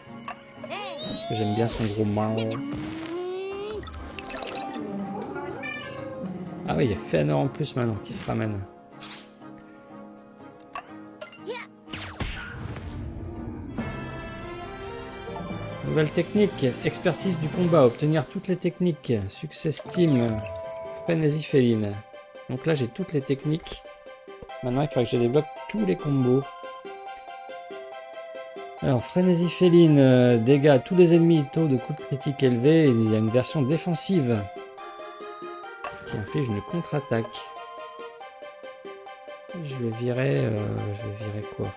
Speaker 1: Parce que j'aime bien son gros mao. Ah oui, il y a Fëanor en plus maintenant qui se ramène. Nouvelle technique, expertise du combat, obtenir toutes les techniques, success team, frénésie féline. Donc là j'ai toutes les techniques. Maintenant il faudrait que je débloque tous les combos. Alors frénésie féline, dégâts à tous les ennemis, taux de coups de critique élevé, et il y a une version défensive qui inflige une contre-attaque. Je vais virer quoi?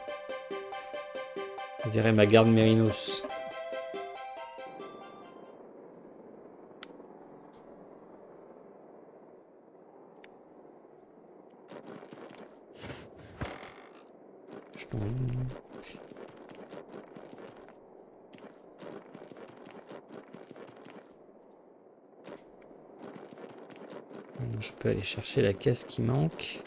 Speaker 1: Je vais virer ma garde Mérinos. Je peux aller chercher la caisse qui manque.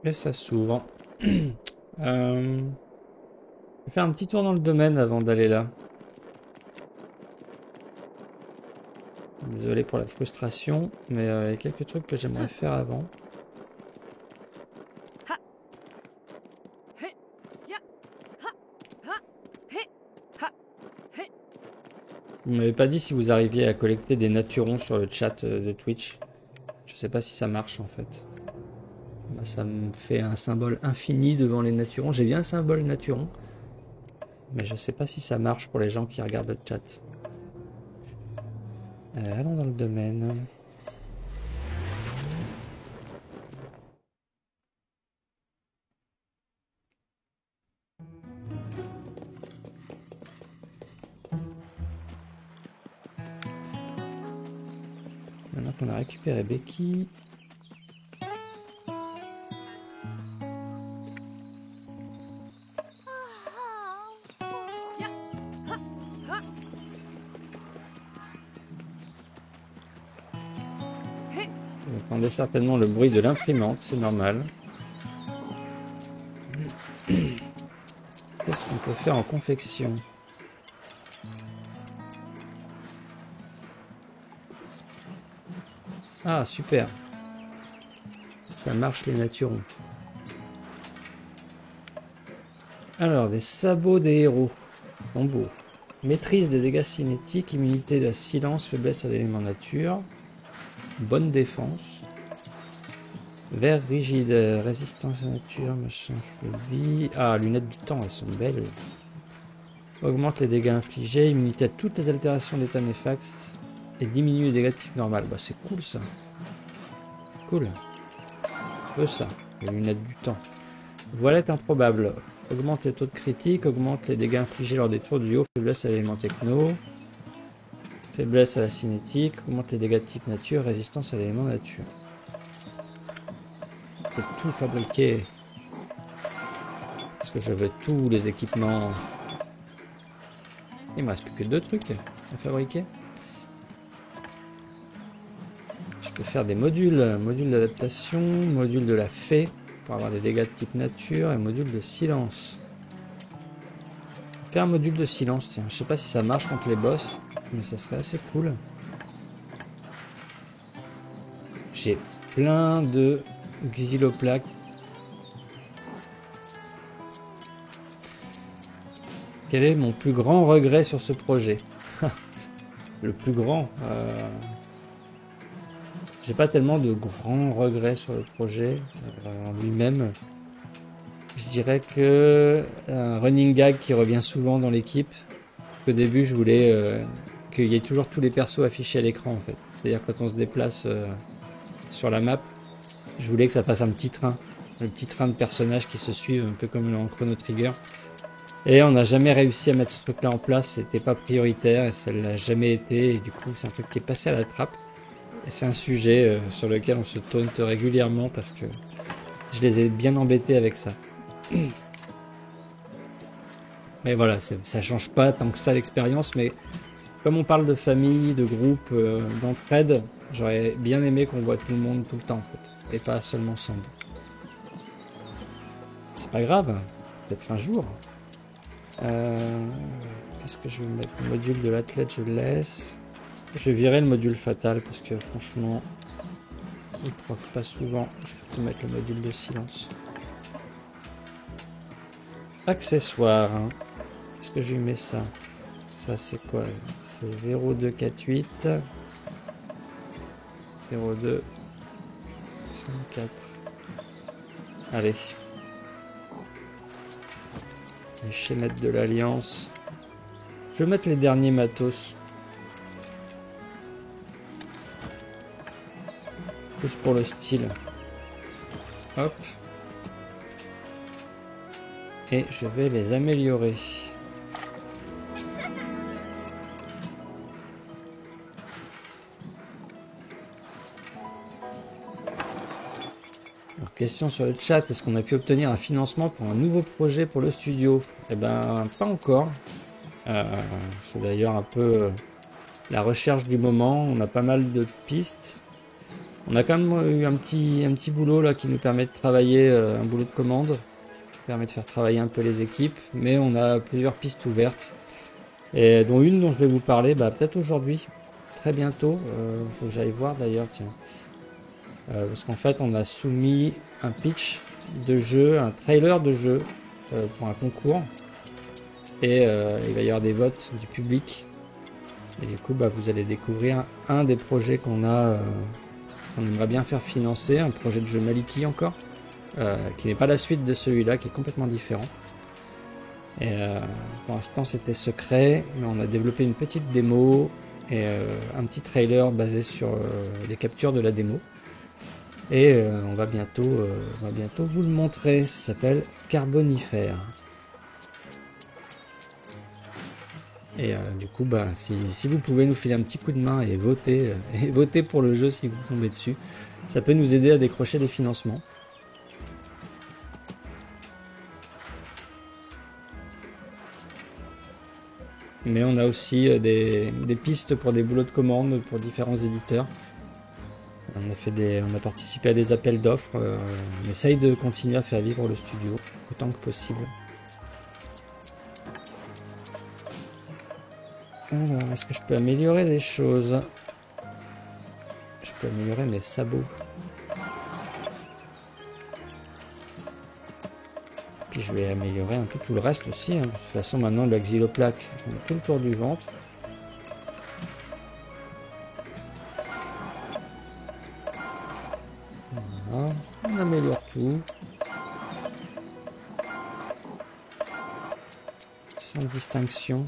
Speaker 1: Et ça s'ouvre. Je vais faire un petit tour dans le domaine avant d'aller là. Désolé pour la frustration, mais il y a quelques trucs que j'aimerais faire avant. Vous m'avez pas dit si vous arriviez à collecter des naturons sur le chat de Twitch. Je sais pas si ça marche en fait. Bah, ça me fait un symbole infini devant les naturons. J'ai bien un symbole naturon. Mais je sais pas si ça marche pour les gens qui regardent le chat. Allons dans le domaine. Maintenant qu'on a récupéré Becky. Vous entendez certainement le bruit de l'imprimante, c'est normal. Qu'est-ce qu'on peut faire en confection ? Ah, super. Ça marche les naturons. Alors, des sabots des héros. Tombeau. Maîtrise des dégâts cinétiques, immunité de la silence, faiblesse à l'élément nature. Bonne défense. Verre rigide, résistance à la nature, machin, phobie. Ah, lunettes du temps, elles sont belles. Augmente les dégâts infligés, immunité à toutes les altérations d'état néfaste et diminue les dégâts de type normal. Bah, c'est cool ça. Cool. Je veux ça. Les lunettes du temps. Voilette improbable. Augmente les taux de critique, augmente les dégâts infligés lors des tours du haut, faiblesse à l'élément techno. Faiblesse à la cinétique, augmente les dégâts de type nature, résistance à l'élément nature. Je peux tout fabriquer. Parce que je veux tous les équipements. Il me reste plus que 2 trucs à fabriquer. Je peux faire des modules. Module d'adaptation, module de la fée pour avoir des dégâts de type nature et module de silence. Faire un module de silence, tiens. Je sais pas si ça marche contre les boss, mais ça serait assez cool. J'ai plein de xyloplaques. Quel est mon plus grand regret sur ce projet? Le plus grand. J'ai pas tellement de grands regrets sur le projet en lui-même. Je dirais que un running gag qui revient souvent dans l'équipe. Au début, je voulais qu'il y ait toujours tous les persos affichés à l'écran en fait. C'est-à-dire quand on se déplace sur la map, je voulais que ça passe un petit train. Le petit train de personnages qui se suivent, un peu comme dans Chrono Trigger. Et on n'a jamais réussi à mettre ce truc-là en place, c'était pas prioritaire et ça l'a jamais été. Et du coup, c'est un truc qui est passé à la trappe. Et c'est un sujet sur lequel on se taunte régulièrement parce que je les ai bien embêtés avec ça. Mais voilà, ça change pas tant que ça l'expérience. Mais comme on parle de famille, de groupe, d'entraide, j'aurais bien aimé qu'on voit tout le monde tout le temps en fait. Et pas seulement Sand. C'est pas grave, peut-être un jour. Qu'est-ce que je vais mettre? Le module de l'athlète, je le laisse. Je vais virer le module fatal parce que franchement, il ne proc pas souvent. Je vais plutôt mettre le module de silence. Accessoires. Est-ce que je lui mets ça? Ça c'est quoi? C'est 0248 02 54. Allez. Les chaînettes de l'Alliance. Je vais mettre les derniers matos. Plus pour le style. Hop. Et je vais les améliorer. Alors, question sur le chat, est-ce qu'on a pu obtenir un financement pour un nouveau projet pour le studio? Eh ben, pas encore. C'est d'ailleurs un peu la recherche du moment. On a pas mal de pistes. On a quand même eu un petit boulot là qui nous permet de travailler, un boulot de commande, qui permet de faire travailler un peu les équipes, mais on a plusieurs pistes ouvertes, et dont une dont je vais vous parler peut-être aujourd'hui, très bientôt. Faut que j'aille voir d'ailleurs, tiens. Parce qu'en fait on a soumis un pitch de jeu, un trailer de jeu pour un concours, et il va y avoir des votes du public, et du coup vous allez découvrir un des projets qu'on a. On aimerait bien faire financer un projet de jeu Maliki encore, qui n'est pas la suite de celui-là, qui est complètement différent. Et pour l'instant c'était secret, mais on a développé une petite démo et un petit trailer basé sur les captures de la démo. Et on va bientôt vous le montrer. Ça s'appelle Carbonifère. Et du coup, si vous pouvez nous filer un petit coup de main et voter pour le jeu si vous tombez dessus, ça peut nous aider à décrocher des financements. Mais on a aussi des pistes pour des boulots de commande pour différents éditeurs. On a participé à des appels d'offres. On essaye de continuer à faire vivre le studio autant que possible. Alors, est-ce que je peux améliorer des choses? Je peux améliorer mes sabots. Puis je vais améliorer un peu tout le reste aussi. De toute façon, maintenant, la xyloplaque, je mets tout le tour du ventre. Voilà, on améliore tout. Sans distinction.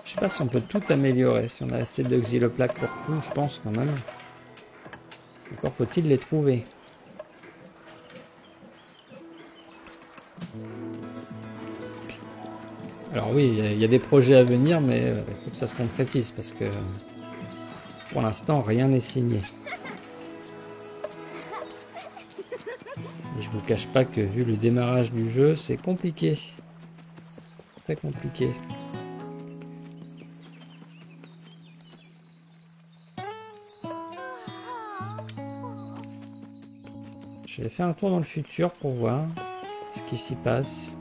Speaker 1: Je sais pas si on peut tout améliorer, si on a assez de xyloplaques pour tout, je pense quand même. Encore faut-il les trouver. Alors oui, il y a des projets à venir, mais il faut que ça se concrétise, parce que pour l'instant, rien n'est signé. Et je vous cache pas que vu le démarrage du jeu, c'est compliqué. Très compliqué. Je vais faire un tour dans le futur pour voir ce qui s'y passe.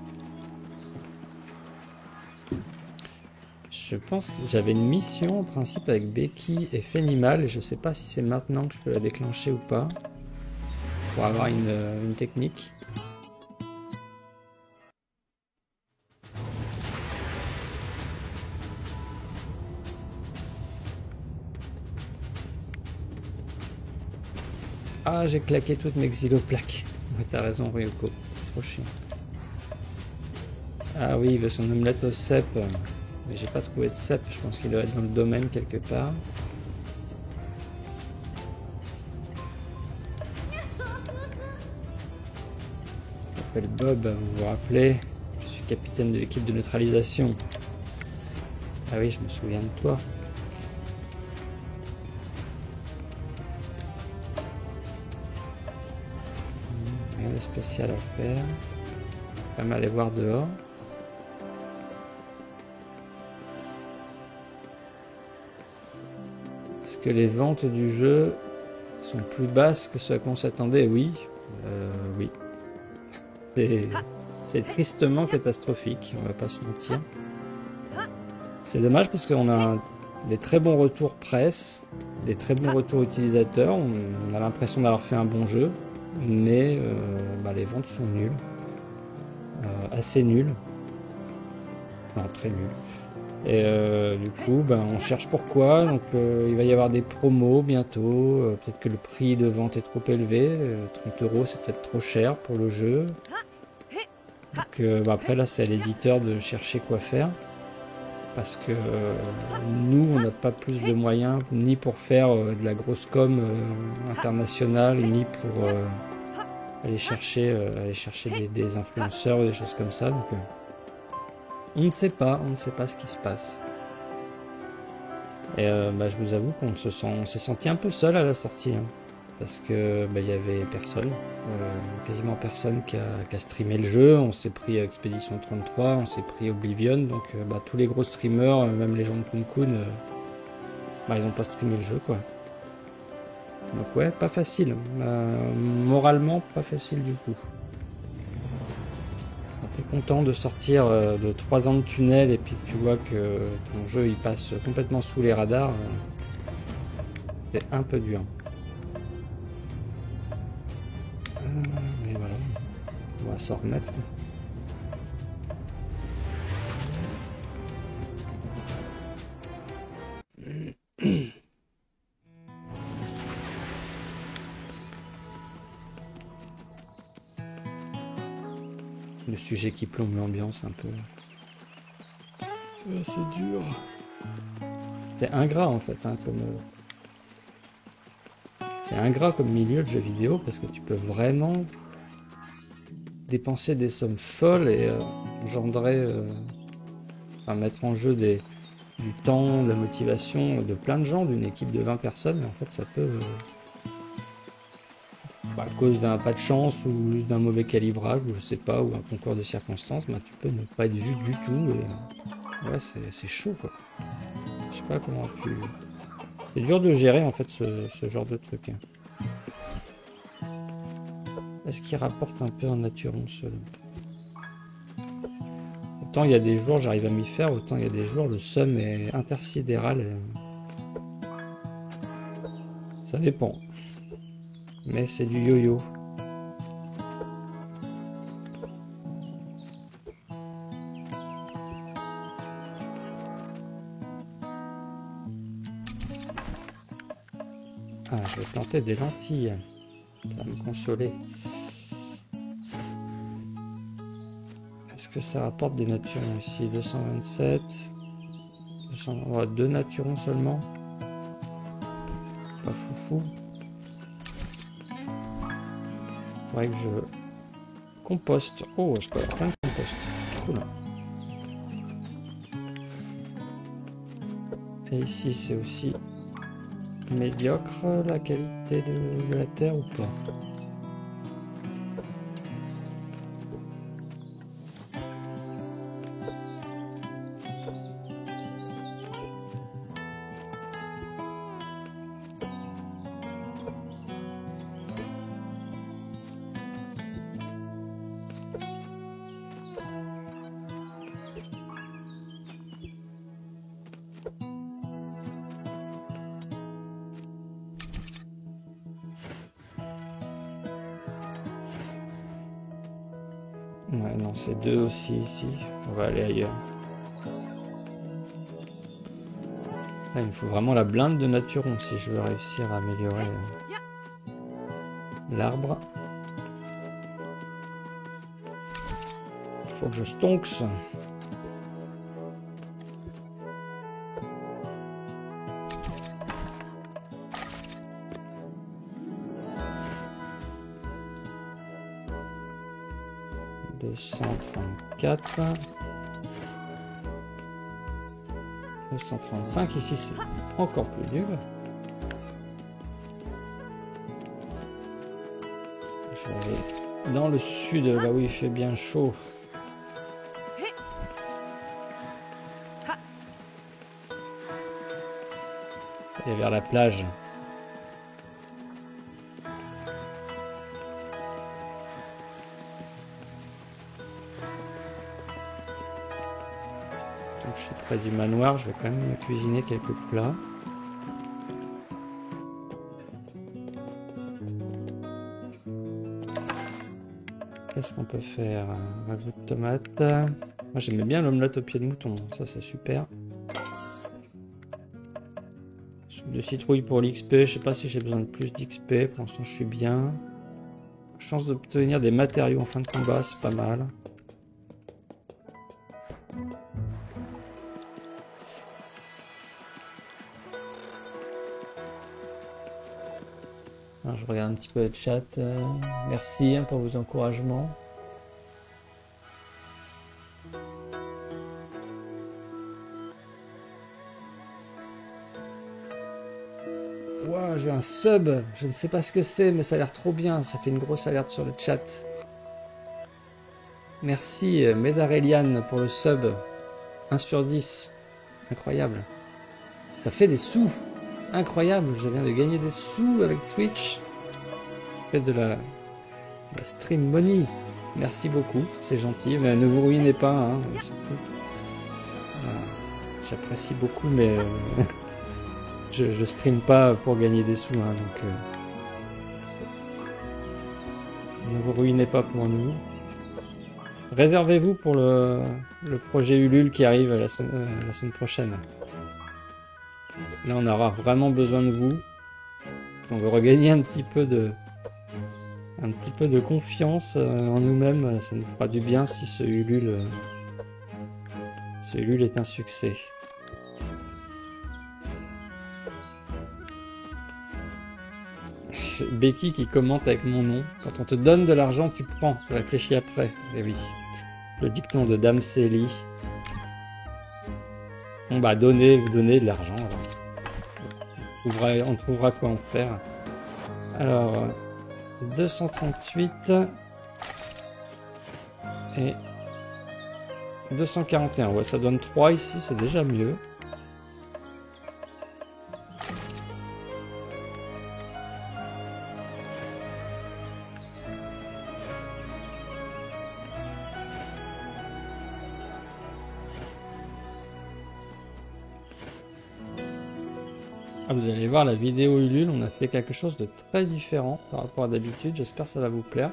Speaker 1: Je pense que j'avais une mission en principe avec Becky et Fenimal et je sais pas si c'est maintenant que je peux la déclencher ou pas pour avoir une technique. Ah, j'ai claqué toutes mes xyloplaques. Ouais, t'as raison, Ryoko. Trop chiant. Ah oui, il veut son omelette au cèpe. Mais j'ai pas trouvé de cèpe. Je pense qu'il doit être dans le domaine quelque part. Je m'appelle Bob, vous vous rappelez? Je suis capitaine de l'équipe de neutralisation. Ah oui, je me souviens de toi. Rien de spécial à faire. Quand même aller voir dehors. Est-ce que les ventes du jeu sont plus basses que ce à quoi on s'attendait? Oui. Oui. C'est tristement catastrophique, on va pas se mentir. C'est dommage parce qu'on a des très bons retours presse, des très bons retours utilisateurs, on a l'impression d'avoir fait un bon jeu, mais les ventes sont nulles. Assez nulles. Non, très nulles. Et du coup, on cherche pourquoi. Donc, il va y avoir des promos bientôt. Peut-être que le prix de vente est trop élevé. 30 €, c'est peut-être trop cher pour le jeu. Donc, après, là, c'est à l'éditeur de chercher quoi faire. Parce que nous, on n'a pas plus de moyens, ni pour faire de la grosse com internationale, ni pour aller chercher des influenceurs ou des choses comme ça. Donc, on ne sait pas ce qui se passe. Et je vous avoue qu'on s'est senti un peu seul à la sortie, hein, parce que il y avait personne, quasiment personne qui a streamé le jeu. On s'est pris Expedition 33, on s'est pris Oblivion, donc tous les gros streamers, même les gens de Kun, ils n'ont pas streamé le jeu, quoi. Donc ouais, pas facile, moralement pas facile du coup. T'es content de sortir de 3 ans de tunnel et puis que tu vois que ton jeu il passe complètement sous les radars, c'est un peu dur. Mais voilà, on va s'en remettre. Le sujet qui plombe l'ambiance un peu. C'est dur. C'est ingrat en fait, hein, c'est ingrat comme milieu de jeu vidéo parce que tu peux vraiment dépenser des sommes folles et engendrer, mettre en jeu du temps, de la motivation de plein de gens, d'une équipe de 20 personnes, mais en fait ça peut, à cause d'un pas de chance ou juste d'un mauvais calibrage, ou je sais pas, ou un concours de circonstances, tu peux ne pas être vu du tout et ouais, c'est chaud quoi. Je sais pas comment tu... C'est dur de gérer en fait ce genre de truc. Est-ce qu'il rapporte un peu en Naturon seul? Autant il y a des jours j'arrive à m'y faire, autant il y a des jours le seum est intersidéral. Ça dépend. Mais c'est du yo-yo. Ah, je vais planter des lentilles. Ça va me consoler. Est-ce que ça rapporte des naturons ici? 227. 2 naturons seulement. Pas foufou. Faudrait que je composte. Oh, je peux avoir plein de compost. Cool. Et ici, c'est aussi médiocre la qualité de la terre ou pas? Ouais, non, c'est 2 aussi ici. On va aller ailleurs. Là, il me faut vraiment la blinde de Naturon si je veux réussir à améliorer l'arbre. Il faut que je stonks. « 234. 235. Ici, c'est encore plus nul. Je vais aller dans le sud, là où il fait bien chaud. Et vers la plage. Donc je suis près du manoir, je vais quand même cuisiner quelques plats. Qu'est-ce qu'on peut faire? Un ragoût de tomate. Moi j'aimais bien l'omelette au pied de mouton, ça c'est super. De citrouille pour l'XP, je sais pas si j'ai besoin de plus d'XP, pour l'instant je suis bien. Chance d'obtenir des matériaux en fin de combat, c'est pas mal. Alors, je regarde un petit peu le chat. Merci pour vos encouragements. Wow, j'ai un sub. Je ne sais pas ce que c'est, mais ça a l'air trop bien. Ça fait une grosse alerte sur le chat. Merci Medarelian pour le sub. 1 sur 10. Incroyable. Ça fait des sous. Incroyable. Je viens de gagner des sous avec Twitch. Je fais de la stream money. Merci beaucoup. C'est gentil. Mais ne vous ruinez pas. Hein. Voilà. J'apprécie beaucoup, mais je stream pas pour gagner des sous. Hein, donc ne vous ruinez pas pour nous. Réservez-vous pour le projet Ulule qui arrive la semaine prochaine. Là, on aura vraiment besoin de vous. On veut regagner un petit peu de confiance en nous-mêmes. Ça nous fera du bien si ce Ulule est un succès. Becky qui commente avec mon nom. Quand on te donne de l'argent, tu prends. Tu réfléchis après. Eh oui. Le dicton de Dame Célie. Bon bah donnez de l'argent. On trouvera quoi en faire. Alors 238 et 241. Ouais, ça donne 3 ici, c'est déjà mieux. Ah, vous allez voir la vidéo Ulule, on a fait quelque chose de très différent par rapport à d'habitude, j'espère que ça va vous plaire.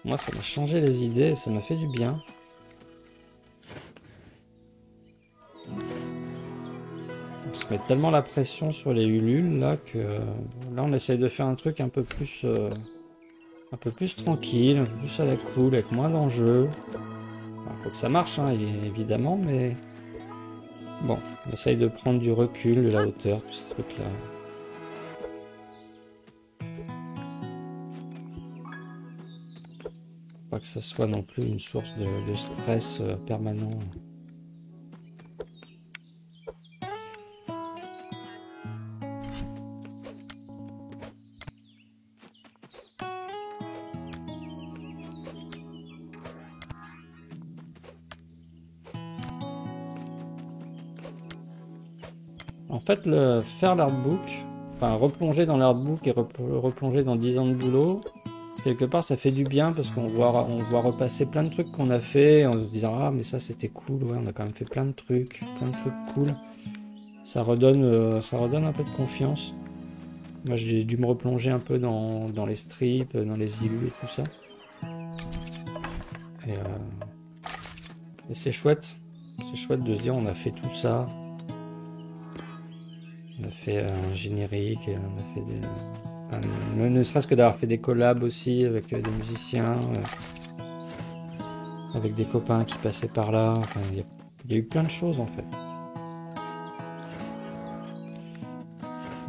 Speaker 1: Moi ça m'a changé les idées et ça m'a fait du bien. On se met tellement la pression sur les Ulules là que là on essaye de faire un truc un peu plus tranquille, un peu plus à la cool, avec moins d'enjeux. Faut que ça marche hein, évidemment, mais bon, on essaye de prendre du recul, de la hauteur, tous ces trucs-là. Pas que ça soit non plus une source de stress permanent. En fait, faire l'artbook, enfin replonger dans l'artbook et replonger dans 10 ans de boulot, quelque part ça fait du bien parce qu'on voit repasser plein de trucs qu'on a fait en se disant ah mais ça c'était cool, ouais on a quand même fait plein de trucs cool. Ça redonne un peu de confiance. Moi j'ai dû me replonger un peu dans les strips, dans les illus et tout ça. Et c'est chouette. C'est chouette de se dire on a fait tout ça. On a fait un générique, on a fait des... Enfin, ne serait-ce que d'avoir fait des collabs aussi avec des musiciens, avec des copains qui passaient par là. Enfin, il y a eu plein de choses en fait.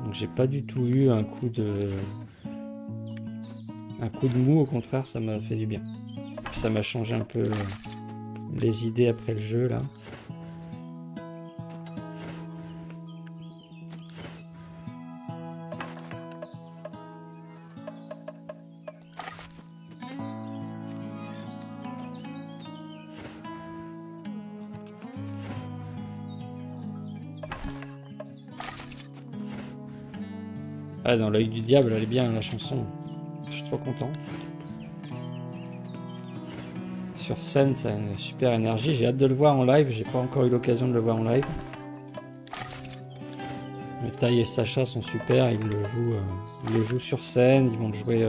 Speaker 1: Donc j'ai pas du tout eu un coup de mou, au contraire ça m'a fait du bien. Puis ça m'a changé un peu les idées après le jeu là. Ah, dans l'œil du diable, elle est bien la chanson. Je suis trop content. Sur scène, ça a une super énergie. J'ai hâte de le voir en live. J'ai pas encore eu l'occasion de le voir en live. Mais Tai et Sacha sont super. Ils le jouent sur scène. Ils vont le jouer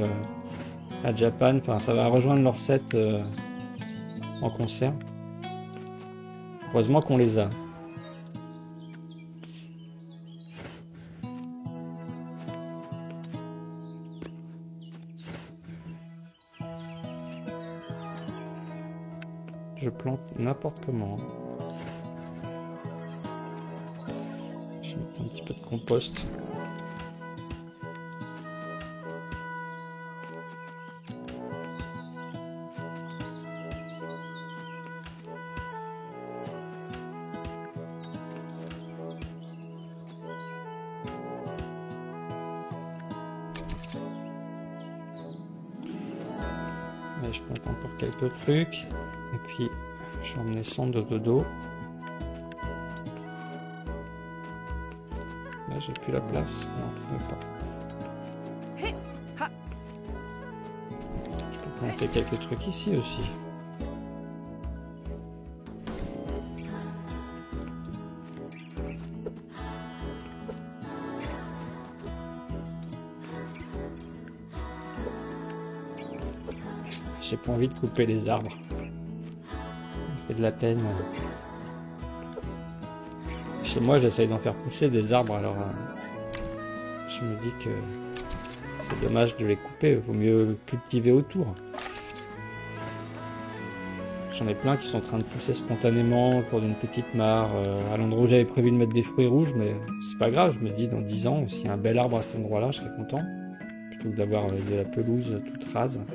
Speaker 1: à Japan. Enfin, ça va rejoindre leur set en concert. Heureusement qu'on les a. Je plante n'importe comment. Je vais mettre un petit peu de compost. Là, je plante encore quelques trucs. Et puis, je vais emmener Sand au dodo. Là, j'ai plus la place. Non, même pas. Je peux planter quelques trucs ici aussi. J'ai pas envie de couper les arbres. Ça fait de la peine. Chez moi, j'essaye d'en faire pousser des arbres, alors je me dis que c'est dommage de les couper. Il vaut mieux cultiver autour. J'en ai plein qui sont en train de pousser spontanément autour d'une petite mare. À l'endroit où j'avais prévu de mettre des fruits rouges, mais c'est pas grave. Je me dis, dans 10 ans, s'il y a un bel arbre à cet endroit-là, je serais content. Plutôt que d'avoir de la pelouse toute rase.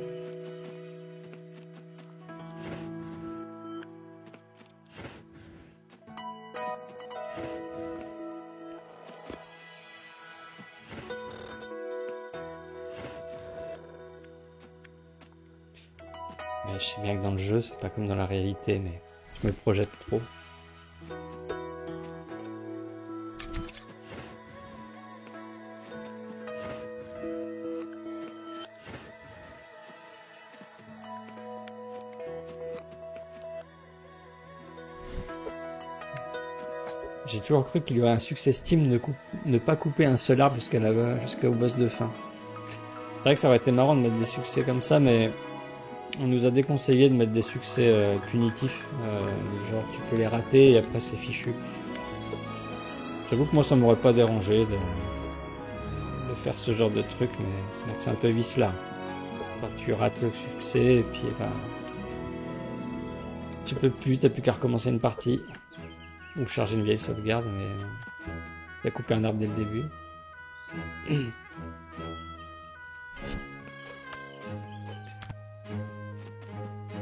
Speaker 1: Mais je sais bien que dans le jeu, c'est pas comme dans la réalité, mais je me projette trop. J'ai toujours cru qu'il y aurait un succès Steam ne pas couper un seul arbre jusqu'au boss de fin. C'est vrai que ça aurait été marrant de mettre des succès comme ça, mais on nous a déconseillé de mettre des succès punitifs. Genre tu peux les rater et après c'est fichu. J'avoue que moi ça m'aurait pas dérangé de faire ce genre de truc, mais c'est un peu vice-là. Tu rates le succès et puis bah, tu peux plus, t'as plus qu'à recommencer une partie. Ou charger une vieille sauvegarde, mais t'as coupé un arbre dès le début.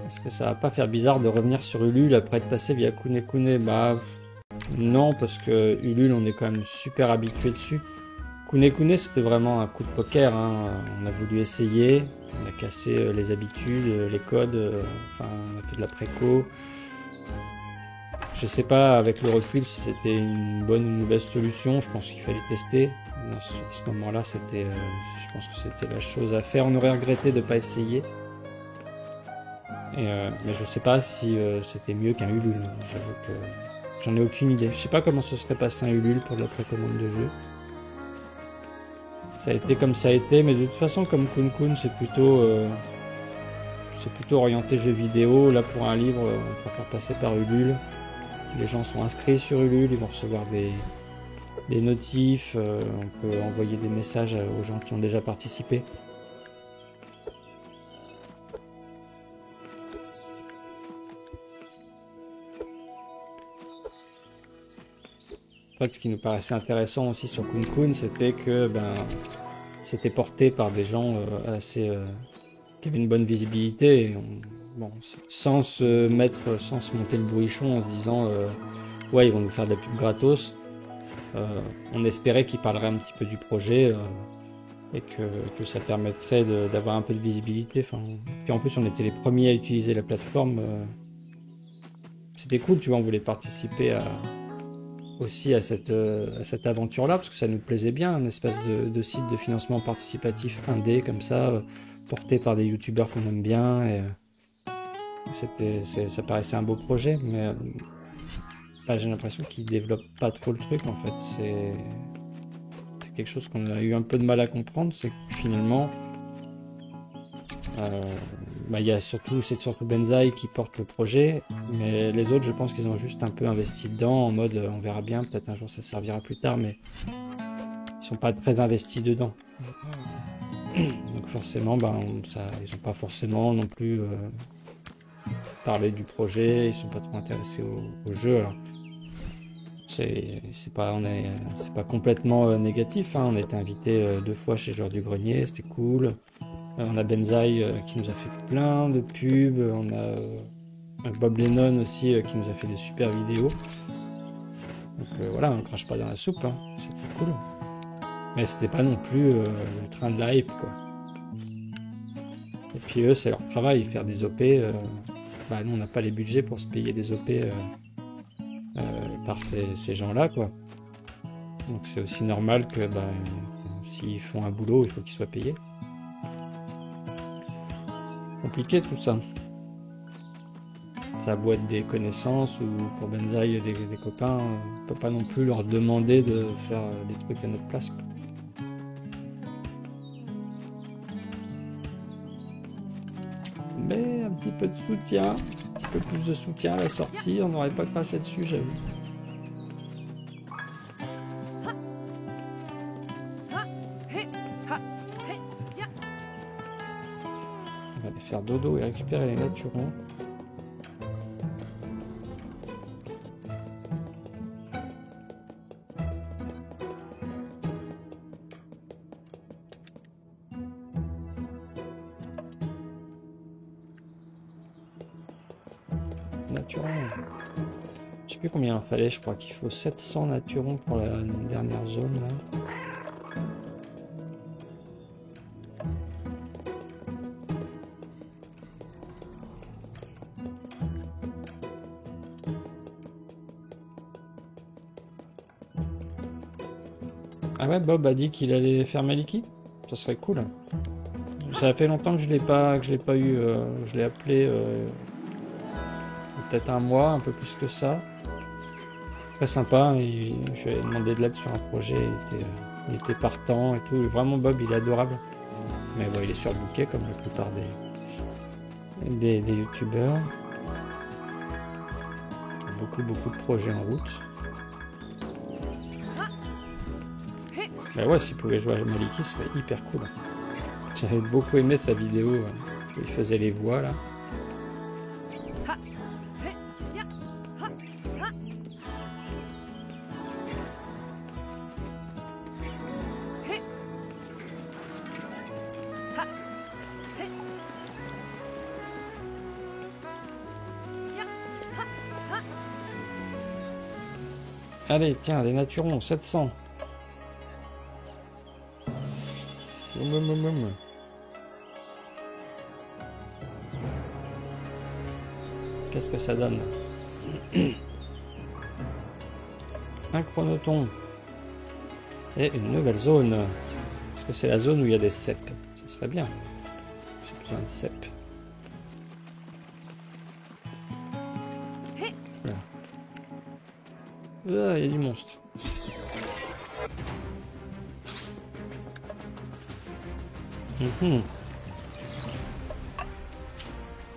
Speaker 1: Est-ce que ça va pas faire bizarre de revenir sur Ulule après être passé via Kune Kune? Bah non, parce que Ulule on est quand même super habitué dessus. Kune Kune c'était vraiment un coup de poker, hein. On a voulu essayer, on a cassé les habitudes, les codes, enfin on a fait de la préco. Je sais pas avec le recul si c'était une bonne ou une mauvaise solution, je pense qu'il fallait tester. À ce moment-là, je pense que c'était la chose à faire. On aurait regretté de pas essayer. Mais je sais pas si c'était mieux qu'un Ulule. J'avoue que j'en ai aucune idée. Je sais pas comment se serait passé un Ulule pour de la précommande de jeu. Ça a été comme ça a été, mais de toute façon, comme Kun Kun, c'est plutôt c'est plutôt orienté jeux vidéo. Là, pour un livre, on préfère passer par Ulule. Les gens sont inscrits sur Ulule, ils vont recevoir des notifs, on peut envoyer des messages aux gens qui ont déjà participé. En fait, ce qui nous paraissait intéressant aussi sur Kun, c'était que c'était porté par des gens qui avaient une bonne visibilité. Et bon, sans se monter le bourrichon en se disant ouais, ils vont nous faire de la pub gratos. On espérait qu'ils parleraient un petit peu du projet et que ça permettrait d'avoir un peu de visibilité. Enfin, puis en plus, on était les premiers à utiliser la plateforme. C'était cool, tu vois, on voulait participer aussi à cette aventure-là, parce que ça nous plaisait bien, un espèce de site de financement participatif indé, comme ça, porté par des youtubeurs qu'on aime bien, et ça paraissait un beau projet, mais j'ai l'impression qu'ils développent pas trop le truc, en fait. C'est quelque chose qu'on a eu un peu de mal à comprendre, c'est que finalement, c'est surtout Benzaï qui porte le projet, mais les autres, je pense qu'ils ont juste un peu investi dedans, en mode on verra bien, peut-être un jour ça servira plus tard, mais ils sont pas très investis dedans. Donc forcément, ils ont pas forcément non plus parlé du projet, ils sont pas trop intéressés au jeu. Alors, c'est pas complètement négatif, hein. On a été invité 2 fois chez Joueurs du Grenier, c'était cool. On a Benzaï qui nous a fait plein de pubs, on a Bob Lennon aussi qui nous a fait des super vidéos. Donc voilà, on crache pas dans la soupe, hein. C'était cool. Mais c'était pas non plus le train de la hype, quoi. Et puis eux, c'est leur travail, faire des OP. Nous, on n'a pas les budgets pour se payer des OP par ces gens-là, quoi. Donc c'est aussi normal que s'ils font un boulot, il faut qu'ils soient payés. Compliqué tout ça. Ça a beau être des connaissances ou pour Benzaï des copains, on peut pas non plus leur demander de faire des trucs à notre place, quoi. Mais un petit peu de soutien, un petit peu plus de soutien à la sortie, on n'aurait pas craché dessus, j'avoue. On va aller faire dodo et récupérer les naturons. Naturons. Je sais plus combien il fallait, je crois qu'il faut 700 naturons pour la dernière zone là. Ah ouais, Bob a dit qu'il allait faire Maliki. Ça serait cool. Ça fait longtemps que je l'ai pas eu. Je l'ai appelé peut-être un mois, un peu plus que ça. Très sympa. Et je lui ai demandé de l'aide sur un projet. Il était partant et tout. Vraiment, Bob, il est adorable. Mais bon, il est surbooké comme la plupart des youtubeurs. Beaucoup de projets en route. Bah ouais, s'il pouvait jouer à Maliki, ce serait hyper cool. J'avais beaucoup aimé sa vidéo où il faisait les voix là. Allez, tiens, des naturons, 700. Qu'est-ce que ça donne? Un chronoton. Et une nouvelle zone. Est-ce que c'est la zone où il y a des cèpes? Ça serait bien. J'ai besoin de cèpes. Voilà. Ah, il y a du monstre.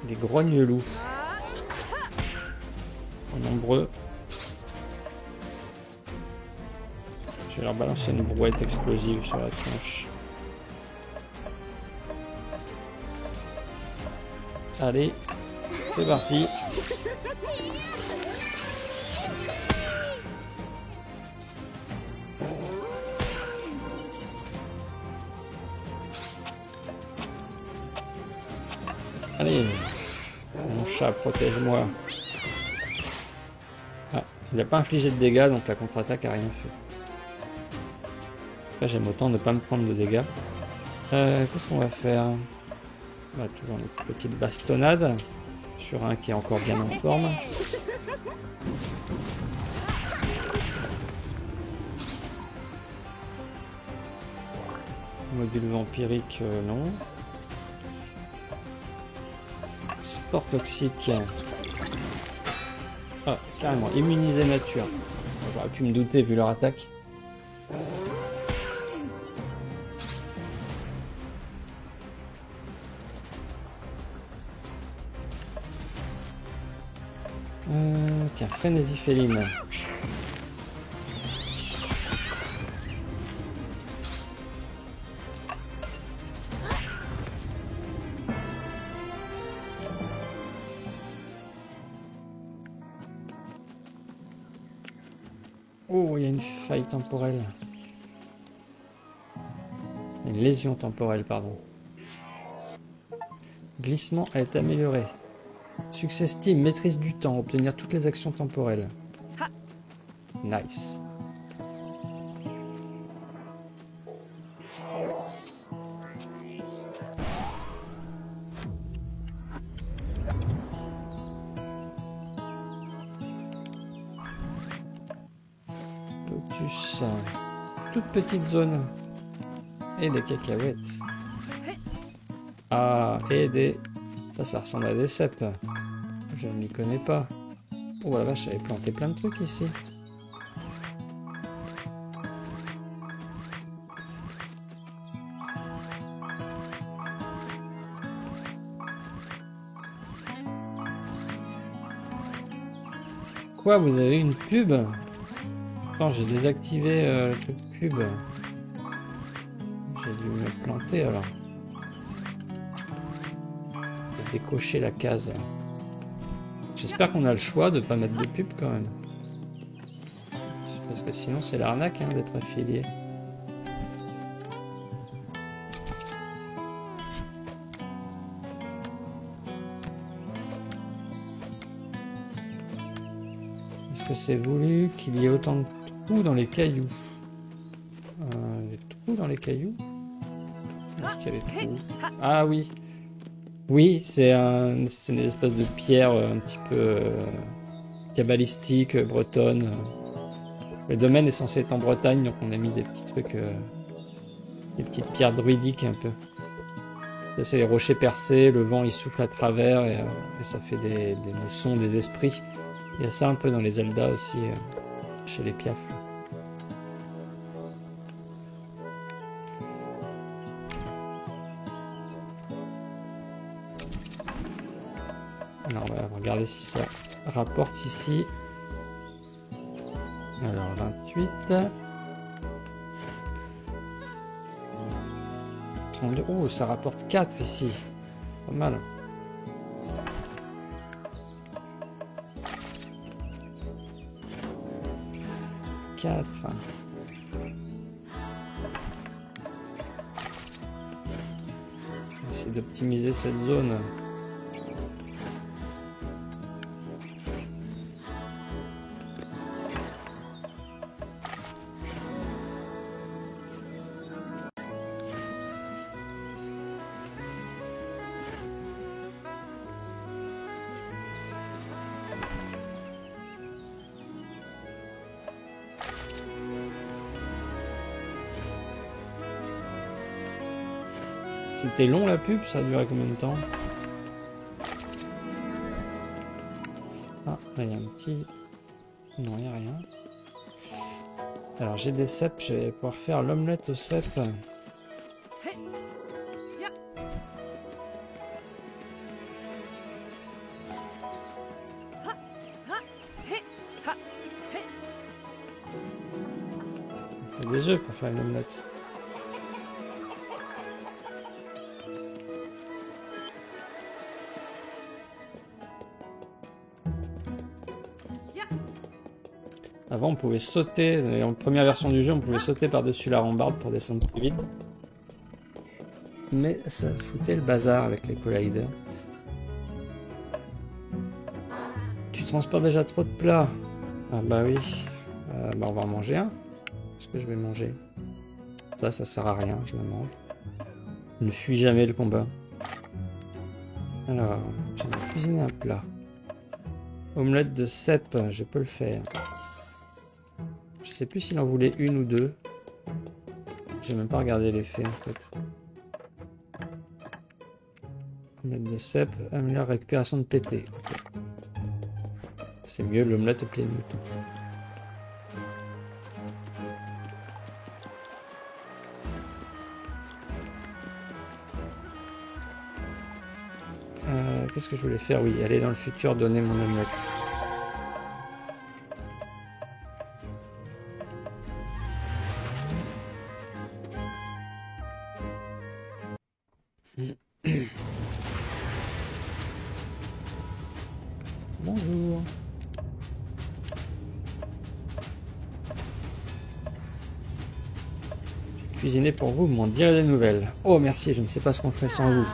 Speaker 1: Des grognes-loups. Nombreux. Je vais leur balancer une brouette explosive sur la tronche. Allez, c'est parti. Allez, mon chat, protège-moi. Ah, il n'a pas infligé de dégâts, donc la contre-attaque a rien fait. Là, j'aime autant ne pas me prendre de dégâts. Qu'est-ce qu'on va faire? Bah, toujours une petite bastonnade sur un qui est encore bien en forme. Module vampirique, non. Sport toxique. Ah, carrément, immunisé nature. J'aurais pu me douter vu leur attaque. Tiens, frénésie féline. Oh, il y a une faille temporelle. Une lésion temporelle, pardon. Glissement a été amélioré. Succès Steam, maîtrise du temps, obtenir toutes les actions temporelles. Nice. Lotus. Toute petite zone. Et des cacahuètes. Ah, et des... Ça ressemble à des cèpes. Je ne m'y connais pas. Oh la vache, j'avais planté plein de trucs ici. Quoi, vous avez une pub? Attends, j'ai désactivé le truc pub. J'ai dû me planter alors. J'ai décoché la case. J'espère qu'on a le choix de pas mettre de pub quand même. Parce que sinon c'est l'arnaque hein, d'être affilié. Est-ce que c'est voulu qu'il y ait autant de trous dans les cailloux? Des trous dans les cailloux? Est-ce qu'il y a des trous? Ah oui. Oui, c'est une espèce de pierre un petit peu cabalistique, bretonne. Le domaine est censé être en Bretagne, donc on a mis des petits trucs, des petites pierres druidiques un peu. Ça, c'est les rochers percés, le vent il souffle à travers et ça fait des sons des esprits. Il y a ça un peu dans les Zelda aussi, chez les Piaf. Alors on va regarder si ça rapporte ici. Alors 28. 32. Oh, ça rapporte 4 ici. Pas mal. On va essayer d'optimiser cette zone. C'était long la pub, ça a duré combien de temps? Ah, là il y a un petit... Non, il n'y a rien. Alors j'ai des cèpes, je vais pouvoir faire l'omelette aux cèpes. des œufs pour faire une omelette. Avant, on pouvait sauter, en première version du jeu, on pouvait sauter par-dessus la rambarde pour descendre plus vite. Mais ça foutait le bazar avec les colliders. Tu transportes déjà trop de plats. Ah bah oui. Bah on va en manger un. Qu'est-ce que je vais manger? Ça sert à rien, je le mange. Ne fuis jamais le combat. Alors, j'aimerais cuisiner un plat. Omelette de cèpe, je peux le faire. Je sais plus s'il en voulait une ou deux. J'ai même pas regardé l'effet en fait. Omelette de cèpe, améliore la récupération de PT. Okay. C'est mieux l'omelette au pied de mouton. Qu'est-ce que je voulais faire? Oui, aller dans le futur donner mon omelette. Bonjour. J'ai cuisiné pour vous, m'en direz des nouvelles. Oh merci, je ne sais pas ce qu'on ferait sans vous.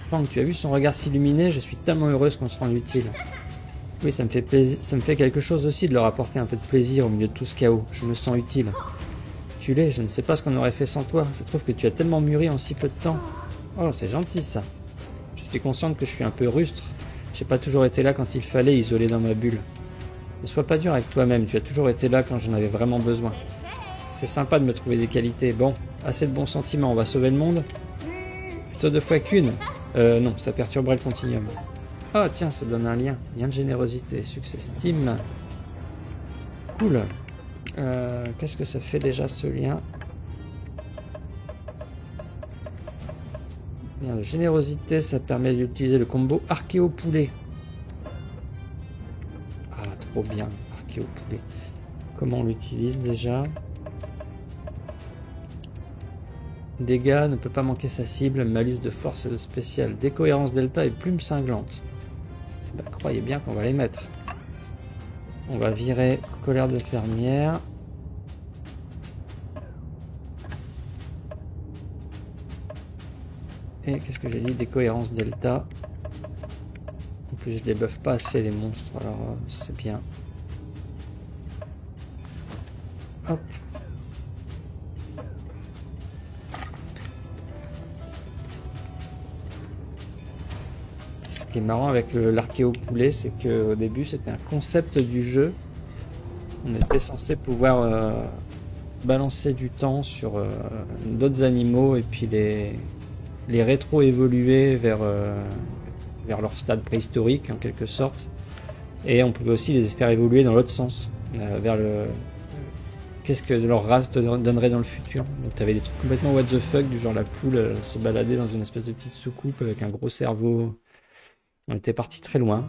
Speaker 1: Franck, tu as vu son regard s'illuminer? Je suis tellement heureuse qu'on se rende utile. Oui, ça me fait plaisir, ça me fait quelque chose aussi de leur apporter un peu de plaisir au milieu de tout ce chaos. Je me sens utile. Tu l'es, je ne sais pas ce qu'on aurait fait sans toi. Je trouve que tu as tellement mûri en si peu de temps. Oh, c'est gentil ça. Je suis consciente que je suis un peu rustre. J'ai pas toujours été là quand il fallait, isolé dans ma bulle. Ne sois pas dur avec toi-même, tu as toujours été là quand j'en avais vraiment besoin. C'est sympa de me trouver des qualités. Bon, assez de bons sentiments, on va sauver le monde? Plutôt 2 fois qu'une. Non, ça perturberait le continuum. Ah tiens, ça donne un lien. Lien de générosité, succès Steam. Cool. Qu'est-ce que ça fait déjà ce lien? Bien, la générosité, ça permet d'utiliser le combo archéo-poulet. Ah, trop bien, archéo-poulet. Comment on l'utilise déjà? Dégâts, ne peut pas manquer sa cible, malus de force et de spécial, décohérence delta et plume cinglante. Eh ben, croyez bien qu'on va les mettre. On va virer colère de fermière. Et qu'est-ce que j'ai dit? Décohérence delta. En plus, je les buffe pas assez les monstres, alors c'est bien. Hop. Ce qui est marrant avec l'archéo-poulet, c'est qu'au début, c'était un concept du jeu. On était censé pouvoir balancer du temps sur d'autres animaux et puis les rétro-évoluer vers leur stade préhistorique en quelque sorte. Et on pouvait aussi les faire évoluer dans l'autre sens, vers le... Qu'est-ce que leur race te donnerait dans le futur. Donc tu avais des trucs complètement what the fuck, du genre la poule se balader dans une espèce de petite soucoupe avec un gros cerveau. On était parti très loin,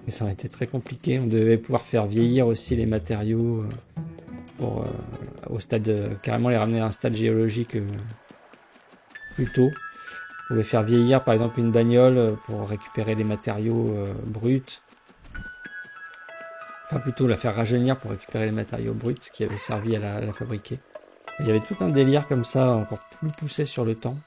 Speaker 1: et ça aurait été très compliqué. On devait pouvoir faire vieillir aussi les matériaux pour, au stade, carrément les ramener à un stade géologique plus tôt. On pouvait faire vieillir par exemple une bagnole pour récupérer les matériaux bruts. Enfin plutôt la faire rajeunir pour récupérer les matériaux bruts qui avaient servi à la fabriquer. Il y avait tout un délire comme ça, encore plus poussé sur le temps.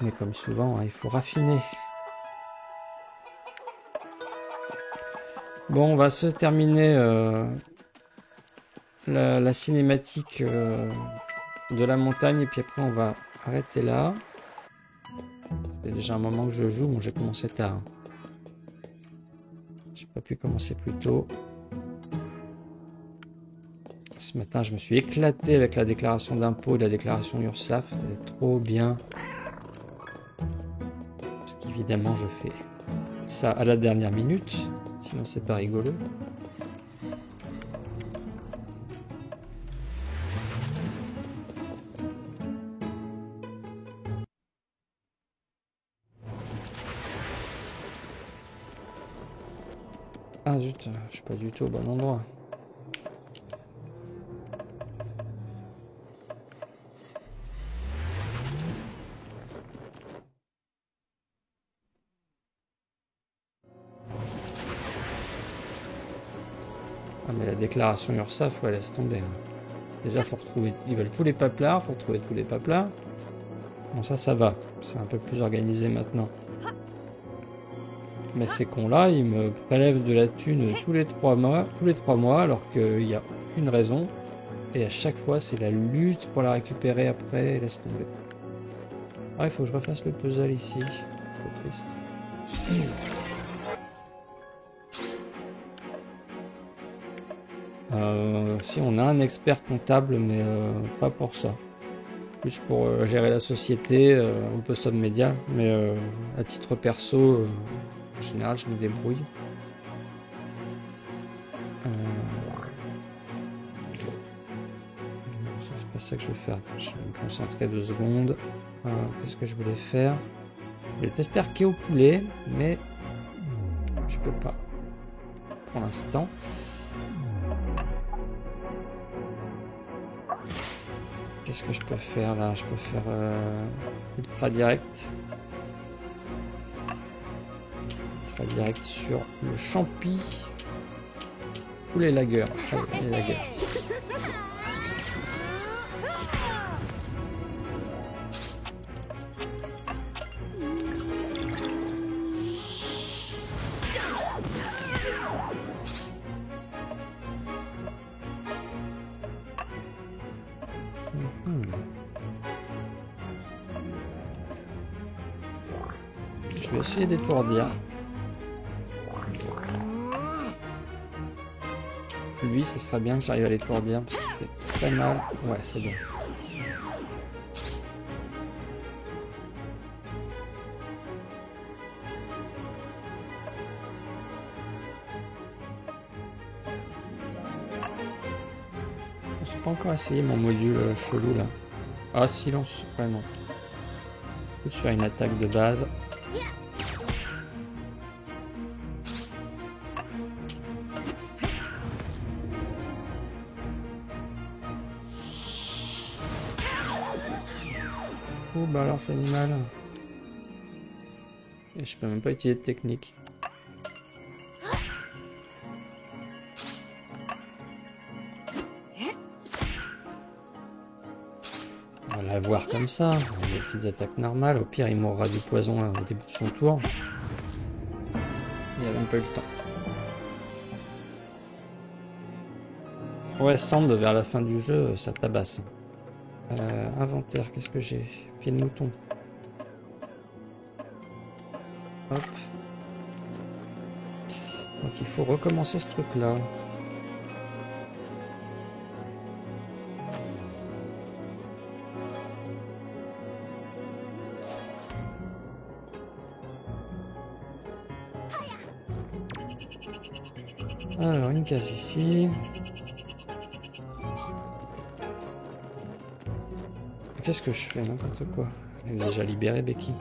Speaker 1: Mais comme souvent, il faut raffiner. Bon, on va se terminer la cinématique de la montagne et puis après on va arrêter là. C'est déjà un moment que je joue, bon j'ai commencé tard. J'ai pas pu commencer plus tôt. Ce matin je me suis éclaté avec la déclaration d'impôt et la déclaration URSSAF, c'était trop bien. Parce qu'évidemment je fais ça à la dernière minute, sinon c'est pas rigolo. Ah zut, je suis pas du tout au bon endroit. Ah mais la déclaration URSAF, ouais, laisse tomber. Déjà, faut retrouver... Ils veulent tous les paplards, faut retrouver tous les paplards. Bon, ça va. C'est un peu plus organisé maintenant. Mais ces cons-là, ils me prélèvent de la thune tous les 3 mois, alors qu'il n'y a aucune raison. Et à chaque fois, c'est la lutte pour la récupérer après, et laisse tomber. Ah, il faut que je refasse le puzzle ici. C'est triste. Si, on a un expert comptable, mais pas pour ça. Plus pour gérer la société, un peu submédia, mais à titre perso, en général, je me débrouille. C'est pas ça que je vais faire. Je vais me concentrer 2 secondes. Qu'est-ce que je voulais faire? Je vais tester archéo poulet, mais je peux pas pour l'instant. Qu'est-ce que je peux faire là? Je peux faire ultra direct. Ultra direct sur le champi. Ou les lagueurs. Allez, les lagueurs. Je vais essayer d'étourdir. Lui, ce serait bien que j'arrive à l'étourdir parce qu'il fait très mal. Ouais, c'est bon. J'ai pas encore essayé mon module chelou là. Ah, silence. Ouais, non. Je vais faire une attaque de base. Oh bah alors fait mal. Et je peux même pas utiliser de technique. On va la voir comme ça. Des petites attaques normales. Au pire, il mourra du poison au début de son tour. Il a même pas eu le temps. Ouais, Sand vers la fin du jeu, ça tabasse. Inventaire, qu'est-ce que j'ai? Pied de mouton. Hop. Donc il faut recommencer ce truc-là. Alors, une case ici. Qu'est-ce que je fais? N'importe quoi. Elle est déjà libérée, Becky.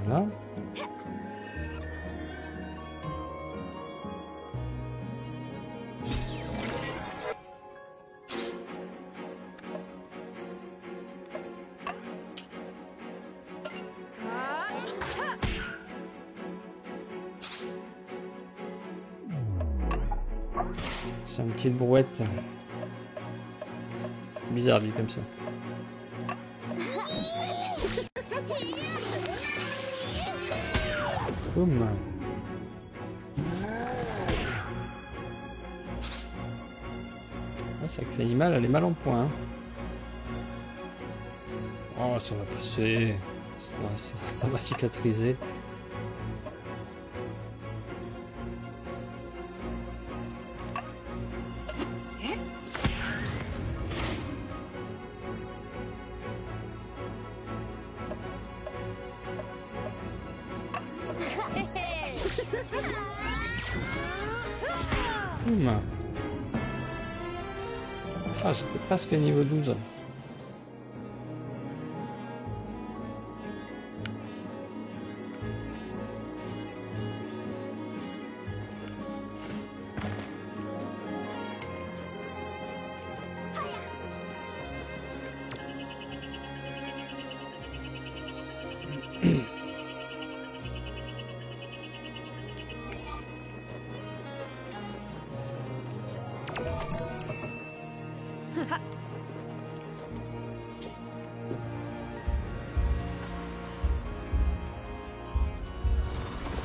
Speaker 1: Voilà. C'est une petite brouette. Bizarre, vie comme ça. Boum. Ah, ça fait mal, elle est mal en point. Hein. Oh, ça va passer. Ça va cicatriser. Ah, j'étais presque niveau 12.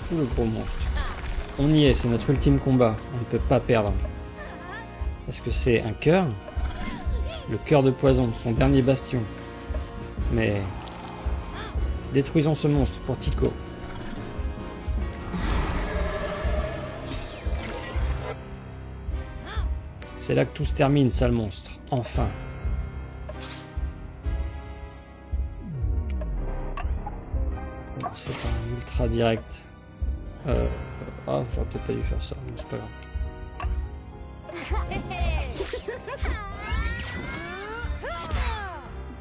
Speaker 1: Le gros monstre. On y est, c'est notre ultime combat. On ne peut pas perdre. Est-ce que c'est un cœur? Le cœur de poison, son dernier bastion. Mais... détruisons ce monstre pour Tico. C'est là que tout se termine, sale monstre. Enfin. Bon, c'est pas un ultra direct. Ah, j'aurais peut-être pas dû faire ça, mais c'est pas grave.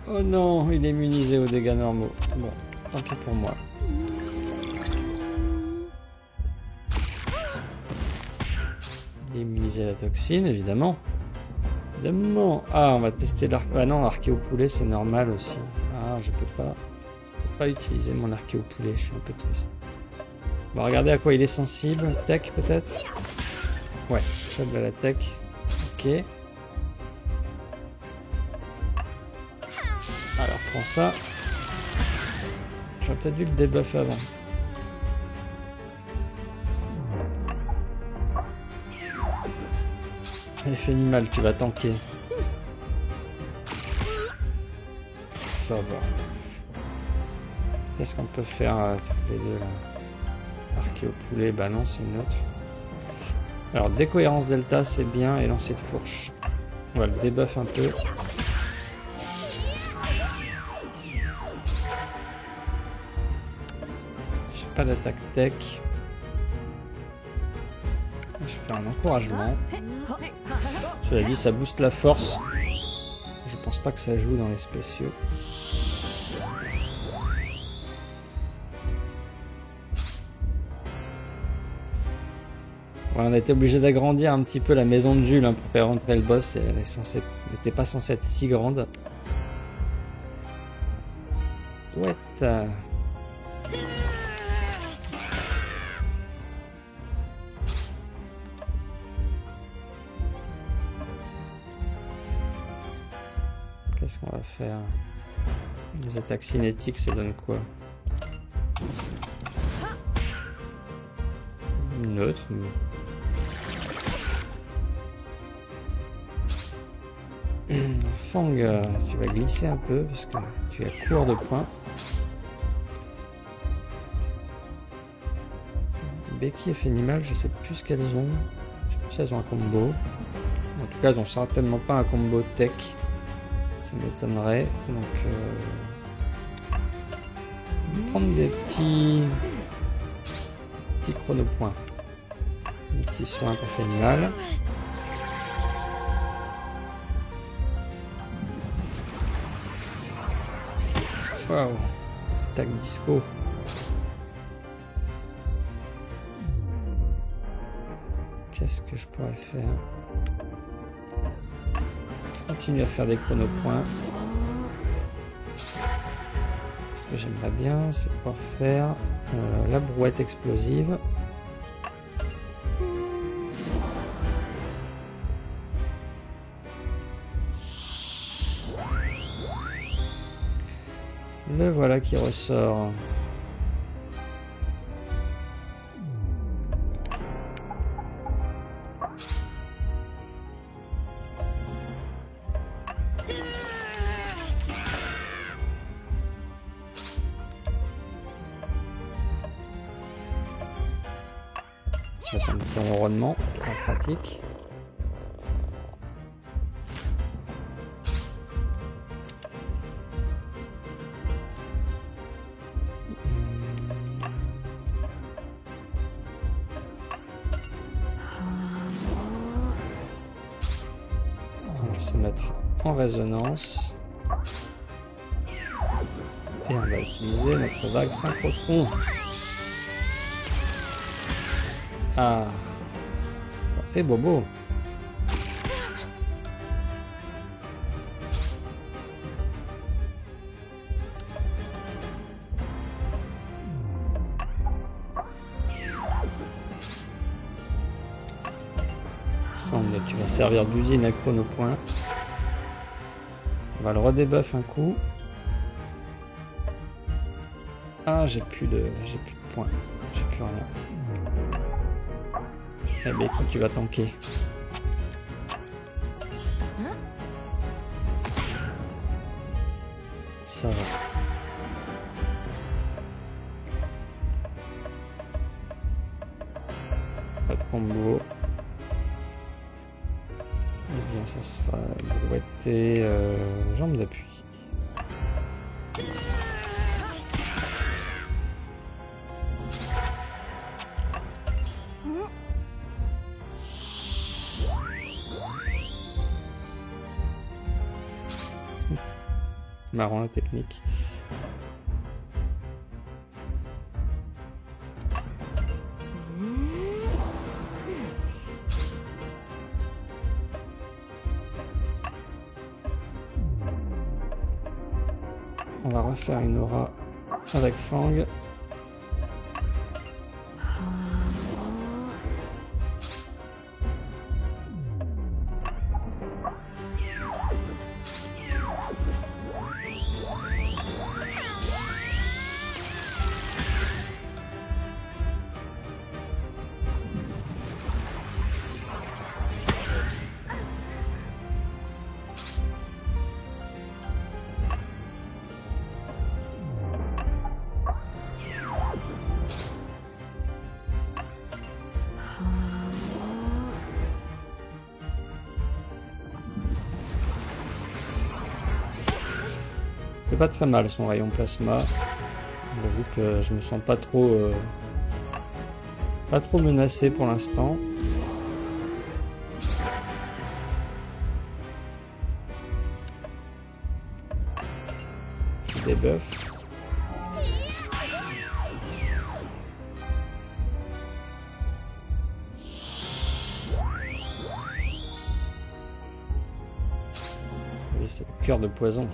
Speaker 1: Oh non, il est immunisé aux dégâts normaux. Bon, tant pis pour moi. Il est immunisé à la toxine, évidemment. Évidemment. Ah, on va tester l'arc... Ah non, l'archéo poulet, c'est normal aussi. Ah, je peux pas utiliser mon archéo poulet, je suis un peu triste. On va regarder à quoi il est sensible. Tech, peut-être? Ouais, faible à la tech. Ok. Alors, prends ça. J'aurais peut-être dû le débuffer avant. Effet animal, tu vas tanker. Ça va. Qu'est-ce qu'on peut faire toutes les deux là? Archéo poulet, bah non, c'est neutre. Alors, décohérence delta, c'est bien, et lancer de fourche. On va le débuff un peu. J'ai pas d'attaque tech. Je vais faire un encouragement. Cela dit, ça booste la force. Je pense pas que ça joue dans les spéciaux. Ouais, on a été obligé d'agrandir un petit peu la maison de Jules pour faire rentrer le boss. Elle n'était pas censée être si grande. Ouais. Qu'est-ce qu'on va faire? Les attaques cinétiques, ça donne quoi? Neutre. Fang, tu vas glisser un peu parce que tu es à court de points. Becky et Fénimal, je sais plus ce qu'elles ont. Je sais plus si elles ont un combo. En tout cas, elles ont certainement pas un combo tech. Ça m'étonnerait. Donc, on va prendre des petits chronopoints. Des petits soins pour Fénimal. Waouh, attaque disco. Qu'est-ce que je pourrais faire? Je continue à faire des chronopoints. Ce que j'aimerais bien, c'est pouvoir faire la brouette explosive. Le voilà qui ressort. Ça va faire un petit environnement en pratique. On va se mettre en résonance. Et on va utiliser notre vague synchrotron. Ah, parfait Bobo. semble, tu vas servir d'usine à chronopoint. On va le redebuff un coup. Ah, j'ai plus de points. J'ai plus rien. Eh Becky, tu vas tanker. Ça va. Pas de combo. Eh bien, ça sera brouette et jambes d'appui. Marrant la technique. On va refaire une aura avec Fang. C'est pas très mal son rayon plasma. J'avoue que je me sens pas trop menacé pour l'instant. Debuff. Oui, c'est le cœur de poison.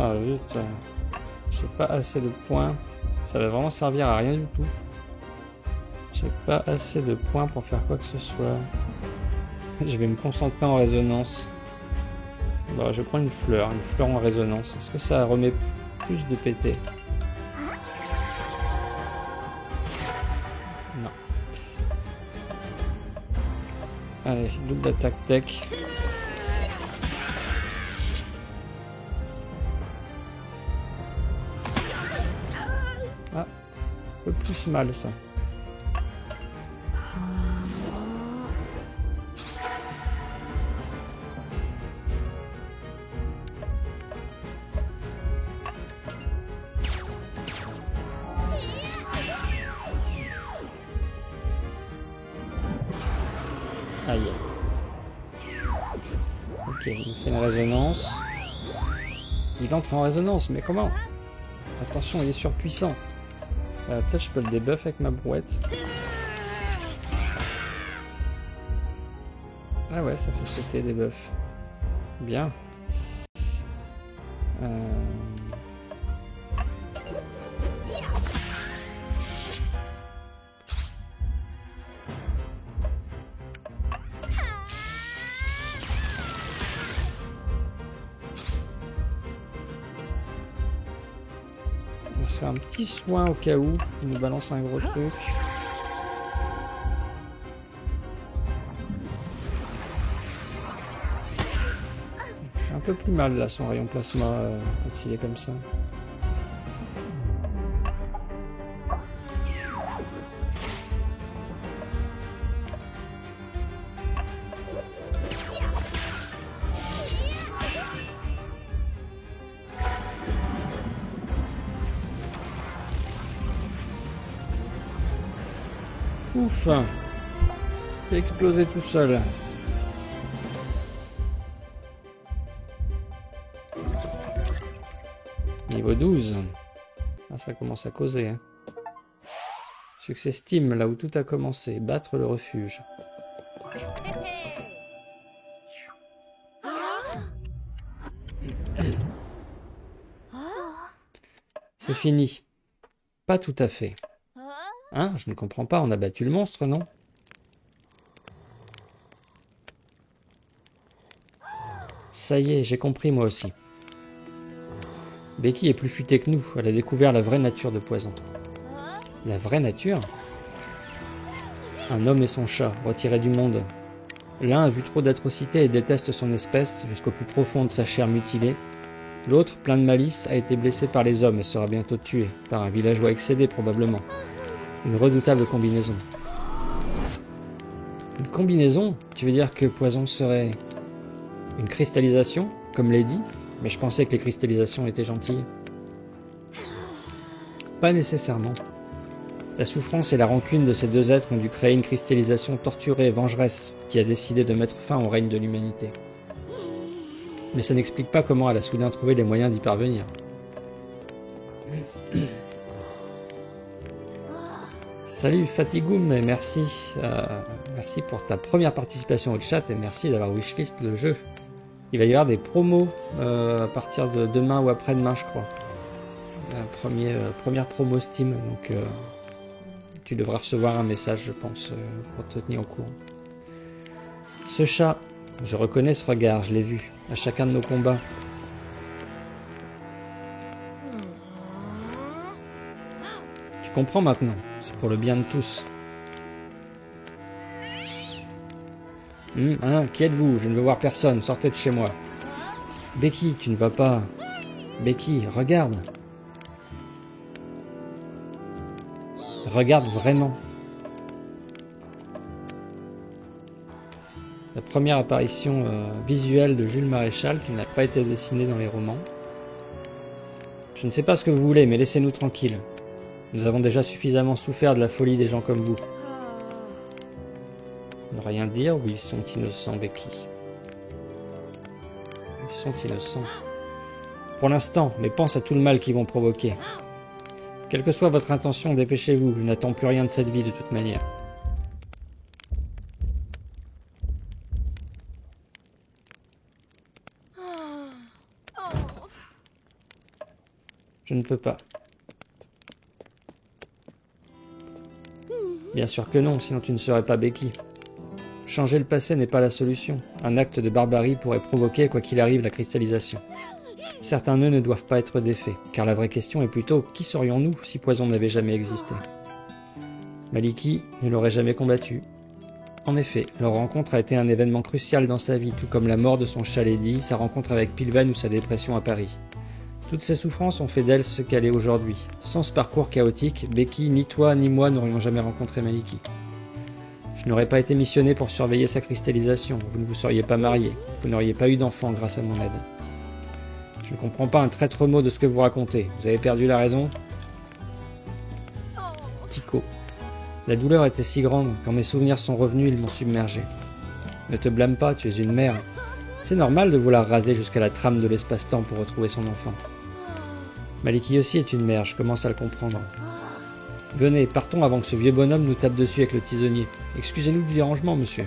Speaker 1: Ah vite, j'ai pas assez de points. Ça va vraiment servir à rien du tout. J'ai pas assez de points pour faire quoi que ce soit. Je vais me concentrer en résonance. Bon, je vais prendre une fleur en résonance. Est-ce que ça remet plus de PT? Non. Allez, double attaque tech. Ah, un peu plus mal ça. Aïe. Ok, il fait une résonance. Il entre en résonance, mais comment? Attention, il est surpuissant. Peut-être je peux le debuff avec ma brouette. Ah ouais, ça fait sauter des buffs. Bien. On va se faire un petit soin au cas où il nous balance un gros truc. C'est un peu plus mal là son rayon plasma quand il est comme ça. Ouf! Il a explosé tout seul. Niveau 12. Ah, ça commence à causer. Hein. Succès Steam, là où tout a commencé. Battre le refuge. C'est fini. Pas tout à fait. Hein? Je ne comprends pas, on a battu le monstre, non? Ça y est, j'ai compris moi aussi. Becky est plus futée que nous, elle a découvert la vraie nature de Poison. La vraie nature? Un homme et son chat, retirés du monde. L'un a vu trop d'atrocités et déteste son espèce jusqu'au plus profond de sa chair mutilée. L'autre, plein de malice, a été blessé par les hommes et sera bientôt tué, par un villageois excédé probablement. Une redoutable combinaison. Une combinaison? Tu veux dire que Poison serait... une cristallisation, comme Lady? Mais je pensais que les cristallisations étaient gentilles. Pas nécessairement. La souffrance et la rancune de ces deux êtres ont dû créer une cristallisation torturée et vengeresse qui a décidé de mettre fin au règne de l'humanité. Mais ça n'explique pas comment elle a soudain trouvé les moyens d'y parvenir. Salut Fatigoum et merci. Merci pour ta première participation au chat et merci d'avoir wishlist le jeu. Il va y avoir des promos à partir de demain ou après-demain, je crois. Première promo Steam, donc tu devras recevoir un message, je pense, pour te tenir au courant. Ce chat, je reconnais ce regard, je l'ai vu, à chacun de nos combats. Tu comprends maintenant, c'est pour le bien de tous. Hein, qui êtes-vous? Je ne veux voir personne, sortez de chez moi. Becky, tu ne vas pas... Becky, regarde. Regarde vraiment. La première apparition visuelle de Jules Maréchal qui n'a pas été dessinée dans les romans. Je ne sais pas ce que vous voulez, mais laissez-nous tranquilles. Nous avons déjà suffisamment souffert de la folie des gens comme vous. Ne rien dire ou ils sont innocents, Becky? Ils sont innocents. Pour l'instant, mais pense à tout le mal qu'ils vont provoquer. Quelle que soit votre intention, dépêchez-vous, je n'attends plus rien de cette vie de toute manière. Je ne peux pas. Bien sûr que non, sinon tu ne serais pas Becky. Changer le passé n'est pas la solution. Un acte de barbarie pourrait provoquer, quoi qu'il arrive, la cristallisation. Certains nœuds ne doivent pas être défaits, car la vraie question est plutôt qui serions-nous si Poison n'avait jamais existé? Maliki ne l'aurait jamais combattu. En effet, leur rencontre a été un événement crucial dans sa vie, tout comme la mort de son chat Lady, sa rencontre avec Pilven ou sa dépression à Paris. Toutes ces souffrances ont fait d'elle ce qu'elle est aujourd'hui. Sans ce parcours chaotique, Becky, ni toi ni moi n'aurions jamais rencontré Maliki. Je n'aurais pas été missionné pour surveiller sa cristallisation, vous ne vous seriez pas marié, vous n'auriez pas eu d'enfant grâce à mon aide. Je ne comprends pas un traître mot de ce que vous racontez, vous avez perdu la raison? Tico. La douleur était si grande, quand mes souvenirs sont revenus, ils m'ont submergé. Ne te blâme pas, tu es une mère. C'est normal de vouloir raser jusqu'à la trame de l'espace-temps pour retrouver son enfant. Maliki aussi est une mère, je commence à le comprendre. Venez, partons avant que ce vieux bonhomme nous tape dessus avec le tisonnier. Excusez-nous du dérangement, monsieur.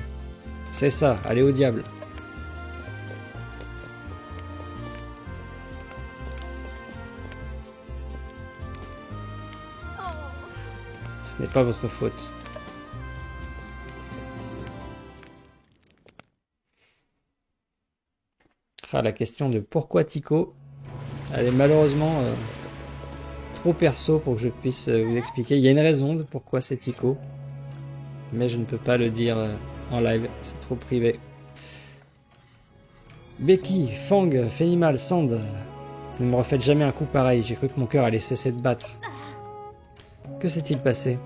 Speaker 1: C'est ça, allez au diable. Ce n'est pas votre faute. Ah, la question de pourquoi Tico, elle est malheureusement trop perso pour que je puisse vous expliquer. Il y a une raison de pourquoi c'est Tico, mais je ne peux pas le dire en live, c'est trop privé. Becky, Fang, Fenimal, Sand, ne me refaites jamais un coup pareil, j'ai cru que mon cœur allait cesser de battre. Que s'est-il passé?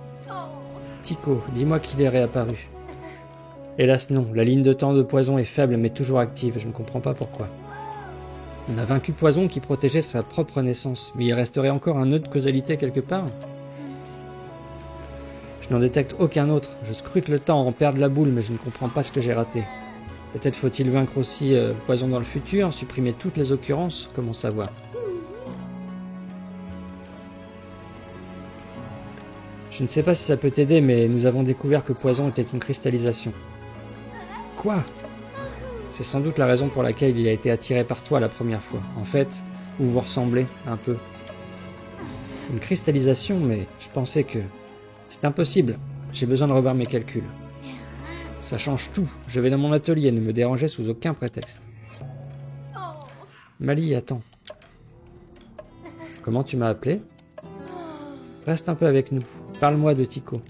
Speaker 1: Tico, dis-moi qu'il est réapparu. Hélas non, la ligne de temps de Poison est faible mais toujours active, je ne comprends pas pourquoi. On a vaincu Poison qui protégeait sa propre naissance, mais il resterait encore un nœud de causalité quelque part. Je n'en détecte aucun autre, je scrute le temps en perdre la boule mais je ne comprends pas ce que j'ai raté. Peut-être faut-il vaincre aussi Poison dans le futur, supprimer toutes les occurrences, comment savoir? Je ne sais pas si ça peut t'aider, mais nous avons découvert que Poison était une cristallisation. Quoi? C'est sans doute la raison pour laquelle il a été attiré par toi la première fois. En fait, vous vous ressemblez un peu. Une cristallisation, mais je pensais que... C'est impossible. J'ai besoin de revoir mes calculs. Ça change tout. Je vais dans mon atelier, ne me dérangez sous aucun prétexte. Mali, attends. Comment tu m'as appelé? Reste un peu avec nous. Parle-moi de Tico.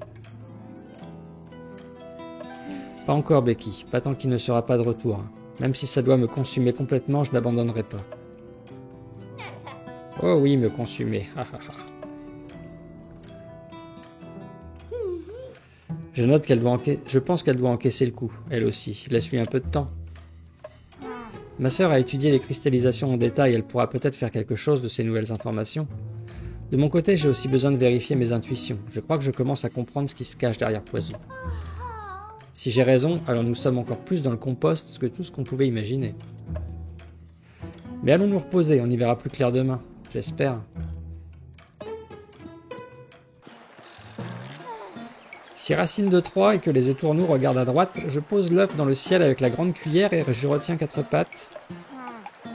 Speaker 1: Pas encore, Becky. Pas tant qu'il ne sera pas de retour. Même si ça doit me consumer complètement, je n'abandonnerai pas. Oh oui, me consumer. Je note qu'elle doit Je pense qu'elle doit encaisser le coup, elle aussi. Laisse-lui un peu de temps. Ma sœur a étudié les cristallisations en détail, elle pourra peut-être faire quelque chose de ces nouvelles informations. De mon côté, j'ai aussi besoin de vérifier mes intuitions. Je crois que je commence à comprendre ce qui se cache derrière Poison. Si j'ai raison, alors nous sommes encore plus dans le compost que tout ce qu'on pouvait imaginer. Mais allons nous reposer, on y verra plus clair demain. J'espère. Si Racine de 3 et que les étourneaux regardent à droite, je pose l'œuf dans le ciel avec la grande cuillère et je retiens 4 pattes.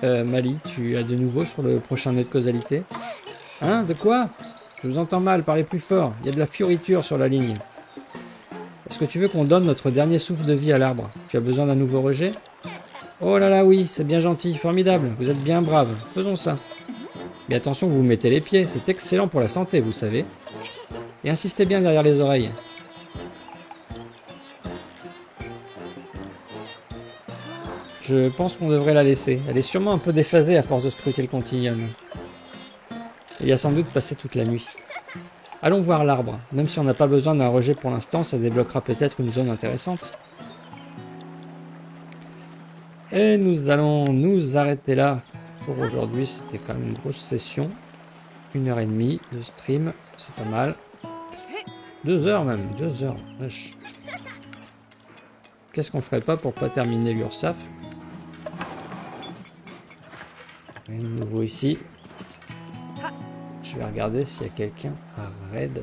Speaker 1: Mali, tu as de nouveau sur le prochain nœud de causalité? Hein? De quoi? Je vous entends mal, parlez plus fort. Il y a de la fioriture sur la ligne. Est-ce que tu veux qu'on donne notre dernier souffle de vie à l'arbre? Tu as besoin d'un nouveau rejet? Oh là là, oui, c'est bien gentil, formidable, vous êtes bien brave. Faisons ça. Mais attention, vous mettez les pieds, c'est excellent pour la santé, vous savez. Et insistez bien derrière les oreilles. Je pense qu'on devrait la laisser. Elle est sûrement un peu déphasée à force de scruter le continuum. Il y a sans doute passé toute la nuit. Allons voir l'arbre. Même si on n'a pas besoin d'un rejet pour l'instant, ça débloquera peut-être une zone intéressante. Et nous allons nous arrêter là pour aujourd'hui. C'était quand même une grosse session. 1h30 de stream, c'est pas mal. 2 heures même, 2 heures. Wesh. Qu'est-ce qu'on ferait pas pour pas terminer l'URSAF? Rien de nouveau ici. Je vais regarder s'il y a quelqu'un à raid.